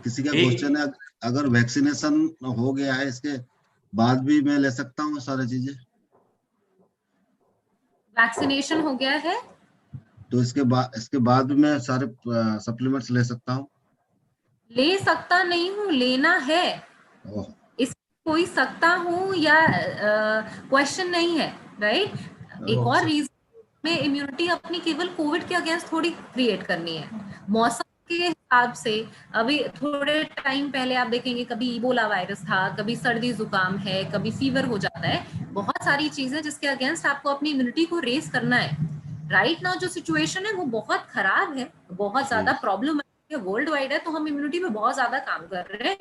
[SPEAKER 1] किसी का
[SPEAKER 2] एक
[SPEAKER 1] क्वेश्चन है, अगर वैक्सीनेशन हो गया है इसके बाद भी मैं ले सकता हूँ सारी चीजें?
[SPEAKER 3] वैक्सीनेशन हो गया है?
[SPEAKER 1] तो इसके बाद भी मैं सारे सप्लीमेंट्स ले सकता हूँ?
[SPEAKER 3] ले सकता नहीं हूँ, लेना है।
[SPEAKER 1] ओह,
[SPEAKER 3] इस कोई सकता हूँ या क्वेश्चन नहीं है, राइट। एक और
[SPEAKER 4] अच्छा।
[SPEAKER 3] रीजन में इम्यूनिटी अपनी केवल कोविड के अगेंस्ट थोड़ी क्रिएट करनी है। मौसम के हिसाब से अभी थोड़े टाइम पहले आप देखेंगे कभी इबोला वायरस था, कभी सर्दी जुकाम है, कभी फीवर हो जाता है। बहुत सारी चीजें जिसके अगेंस्ट आपको अपनी इम्यूनिटी को रेस करना है। राइट नाउ जो सिचुएशन है वो बहुत खराब है, बहुत ज्यादा प्रॉब्लम है, वर्ल्ड वाइड है। तो हम इम्यूनिटी पे बहुत ज्यादा काम कर रहे हैं।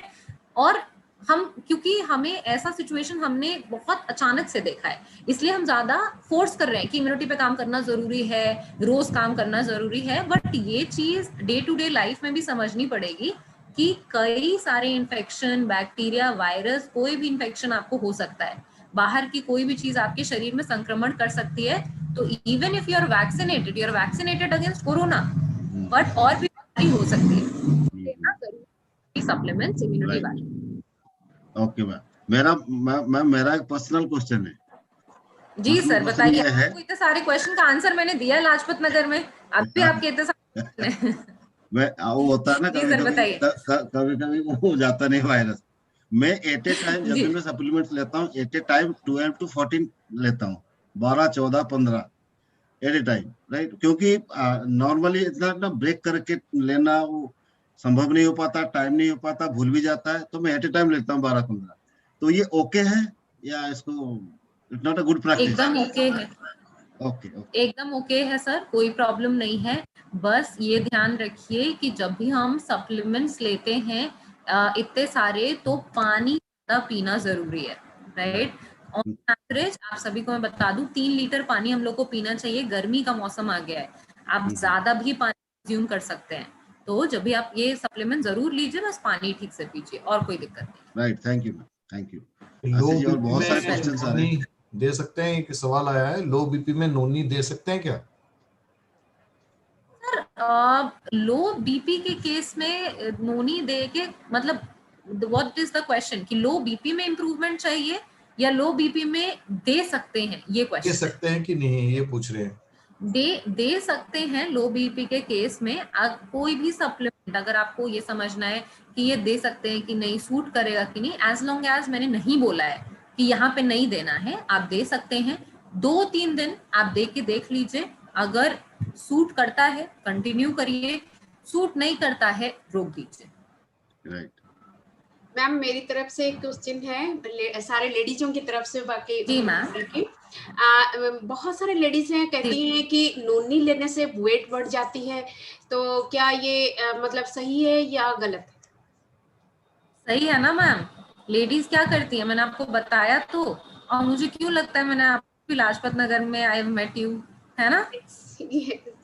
[SPEAKER 3] और हम, क्योंकि हमें ऐसा सिचुएशन हमने बहुत अचानक से देखा है, इसलिए हम ज्यादा फोर्स कर रहे हैं कि इम्यूनिटी पे काम करना जरूरी है, रोज काम करना जरूरी है। बट ये चीज डे टू डे लाइफ में भी समझनी पड़ेगी कि कई सारे इन्फेक्शन, बैक्टीरिया, वायरस, कोई भी इन्फेक्शन आपको हो सकता है। बाहर की कोई भी चीज आपके शरीर में संक्रमण कर सकती है। तो even if you are vaccinated against corona, but और भी बीमारी हो सकती है। लेना जरूरी सप्लीमेंट्स इम्यूनिटी वाले।
[SPEAKER 1] Okay ma'am. मेरा एक पर्सनल क्वेश्चन है।
[SPEAKER 3] जी
[SPEAKER 1] पर्सनल
[SPEAKER 3] सर
[SPEAKER 1] क्वेश्चन
[SPEAKER 3] बताइए।
[SPEAKER 1] ये है।
[SPEAKER 3] आपको इतने सारे क्वेश्चन का आंसर मैंने दिया है लाजपत नगर में, अभी आपके इतने सारे
[SPEAKER 1] मैं वो होता है ना,
[SPEAKER 3] जी
[SPEAKER 1] कभी
[SPEAKER 3] सर
[SPEAKER 1] कभी
[SPEAKER 3] बताइए।
[SPEAKER 1] कभी कभी वो हो जाता नहीं वायरस। मैं एट ए टाइम जब
[SPEAKER 3] जी
[SPEAKER 1] भी मैं सप्लीमेंट्स लेता हूँ, एट ए टाइम 12 to 14 लेता हूँ, 12, 14, 15 एट ए टाइम, राइट। क्योंकि नॉर्मली इतना ना ब्रेक करके लेना वो संभव नहीं हो पाता, टाइम नहीं हो पाता, भूल भी जाता है। तो मैं एट ए टाइम लेता हूँ 12, 15। तो ये ओके है या इसको it's not a good practice?
[SPEAKER 3] एकदम ओके है,
[SPEAKER 1] ओके ओके।
[SPEAKER 3] एकदम ओके है सर, कोई प्रॉब्लम नहीं है। बस ये ध्यान रखिए कि जब भी हम सप्लीमेंट्स लेते हैं इतने सारे, तो पानी ज्यादा पीना जरूरी है, राइट। ऑन एवरेज आप सभी को मैं बता दूं, 3 लीटर पानी हम लोग को पीना चाहिए। गर्मी का मौसम आ गया है, आप ज्यादा भी पानी कंज्यूम कर सकते हैं। तो जब भी आप ये सप्लीमेंट जरूर लीजिए, बस पानी ठीक से पीजिए, और कोई दिक्कत नहीं।
[SPEAKER 1] Right, thank you ma'am, thank you.
[SPEAKER 4] लो
[SPEAKER 1] आशीष जी, और
[SPEAKER 4] बीपी
[SPEAKER 1] बहुत सारे
[SPEAKER 3] मोस्ट
[SPEAKER 4] में
[SPEAKER 1] क्वेश्चंस
[SPEAKER 3] वेलकम।
[SPEAKER 1] आ रहे
[SPEAKER 4] नोनी
[SPEAKER 1] हैं।
[SPEAKER 4] दे सकते हैं? एक सवाल आया है, लो बीपी में नोनी दे सकते हैं क्या?
[SPEAKER 3] लो बीपी के केस में नोनी दे के मतलब, व्हाट इज द क्वेश्चन कि लो बीपी में इंप्रूवमेंट चाहिए या लो बीपी में दे सकते हैं, ये
[SPEAKER 4] दे
[SPEAKER 3] क्वेश्चन है।
[SPEAKER 4] सकते हैं कि नहीं, ये पूछ रहे हैं।
[SPEAKER 3] दे सकते हैं लो बीपी के केस में। कोई भी सप्लीमेंट अगर आपको ये समझना है कि ये दे सकते हैं कि नहीं, सूट करेगा कि नहीं, एज लॉन्ग एज मैंने नहीं बोला है कि यहाँ पे नहीं देना है, आप दे सकते हैं। 2-3 दिन आप दे के देख लीजिए, अगर सूट करता है कंटिन्यू करिए, सूट नहीं करता है रोक दीजिए।
[SPEAKER 1] राइट।
[SPEAKER 5] मैम मेरी तरफ से एक क्वेश्चन है, सारे लेडीजों की तरफ से। बाकी
[SPEAKER 3] जी मैम।
[SPEAKER 5] बहुत सारे लेडीज हैं कहती हैं कि नोनी लेने से वेट बढ़ जाती है, तो क्या ये मतलब सही है या गलत है?
[SPEAKER 3] सही है ना मैम। लेडीज क्या करती है मैंने आपको बताया तो, और मुझे क्यों लगता है मैंने भी लाजपत नगर में आई मेट यू, है ना?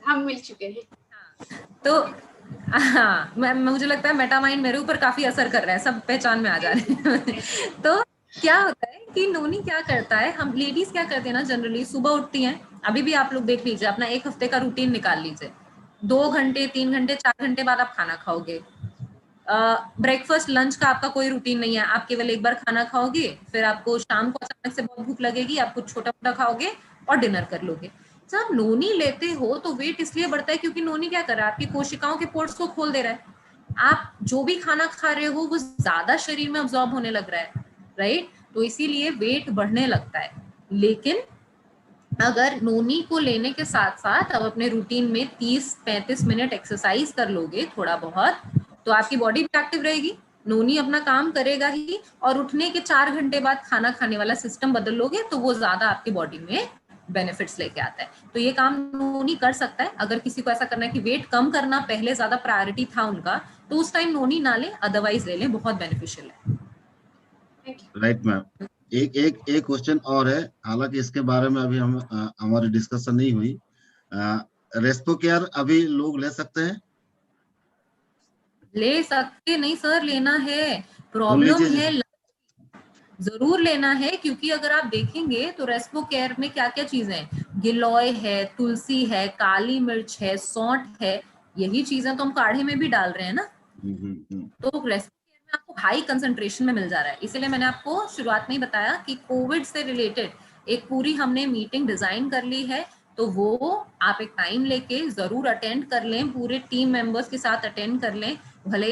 [SPEAKER 5] हम मिल चुके हैं।
[SPEAKER 3] तो हाँ, मुझे लगता है मेटामाइंड मेरे ऊपर काफी असर कर रहा है, सब पहचान में आ जा रहे हैं। तो क्या होता है कि नोनी क्या करता है, हम लेडीज क्या करते हैं ना, जनरली सुबह उठती हैं, अभी भी आप लोग देख लीजिए, अपना एक हफ्ते का रूटीन निकाल लीजिए, 2 घंटे 3 घंटे 4 घंटे बाद आप खाना खाओगे, ब्रेकफास्ट लंच का आपका कोई रूटीन नहीं है, आप केवल एक बार खाना खाओगे, फिर आपको शाम को अचानक से बहुत भूख लगेगी, आप कुछ छोटा मोटा खाओगे और डिनर कर लोगे। जब नोनी लेते हो तो वेट इसलिए बढ़ता है क्योंकि नोनी क्या कर रहा है, आपकी कोशिकाओं के पोर्ट्स को खोल दे रहा है, आप जो भी खाना खा रहे हो वो ज्यादा शरीर में अब्सॉर्ब होने लग रहा है, राइट? तो इसीलिए वेट बढ़ने लगता है। लेकिन अगर नोनी को लेने के साथ साथ अब अपने रूटीन में 30-35 मिनट एक्सरसाइज कर लोगे थोड़ा बहुत, तो आपकी बॉडी भी एक्टिव रहेगी, नोनी अपना काम करेगा ही, और उठने के 4 घंटे बाद खाना खाने वाला सिस्टम बदल लोगे तो वो ज्यादा आपकी बॉडी में बेनिफिट्स लेके आता है। तो ये काम नोनी कर सकता है। अगर किसी को ऐसा करना है कि वेट कम करना पहले ज्यादा प्रायोरिटी था उनका, तो उस टाइम नोनी ना ले, अदरवाइज ले ले, बहुत बेनिफिशियल है।
[SPEAKER 1] राइट मैम, एक क्वेश्चन और है, हालांकि इसके बारे में अभी हमारी डिस्कशन नहीं हुई। रेस्पो केयर अभी लोग ले सकते हैं?
[SPEAKER 3] ले सकते नहीं सर, लेना है, प्रॉब्लम है, जरूर लेना है, क्योंकि अगर आप देखेंगे तो रेस्पो केयर में क्या क्या चीजें हैं, गिलोय है, तुलसी है, काली मिर्च है, सौंठ है, यही चीजें तो हम काढ़े में भी डाल रहे हैं ना। तो रेस्पो केयर में आपको हाई कंसंट्रेशन में मिल जा रहा है। इसीलिए मैंने आपको शुरुआत में ही बताया कि कोविड से रिलेटेड एक पूरी हमने मीटिंग डिजाइन कर ली है, तो वो आप एक टाइम लेके जरूर अटेंड कर लें, पूरे टीम मेंबर्स के साथ अटेंड कर लें, भले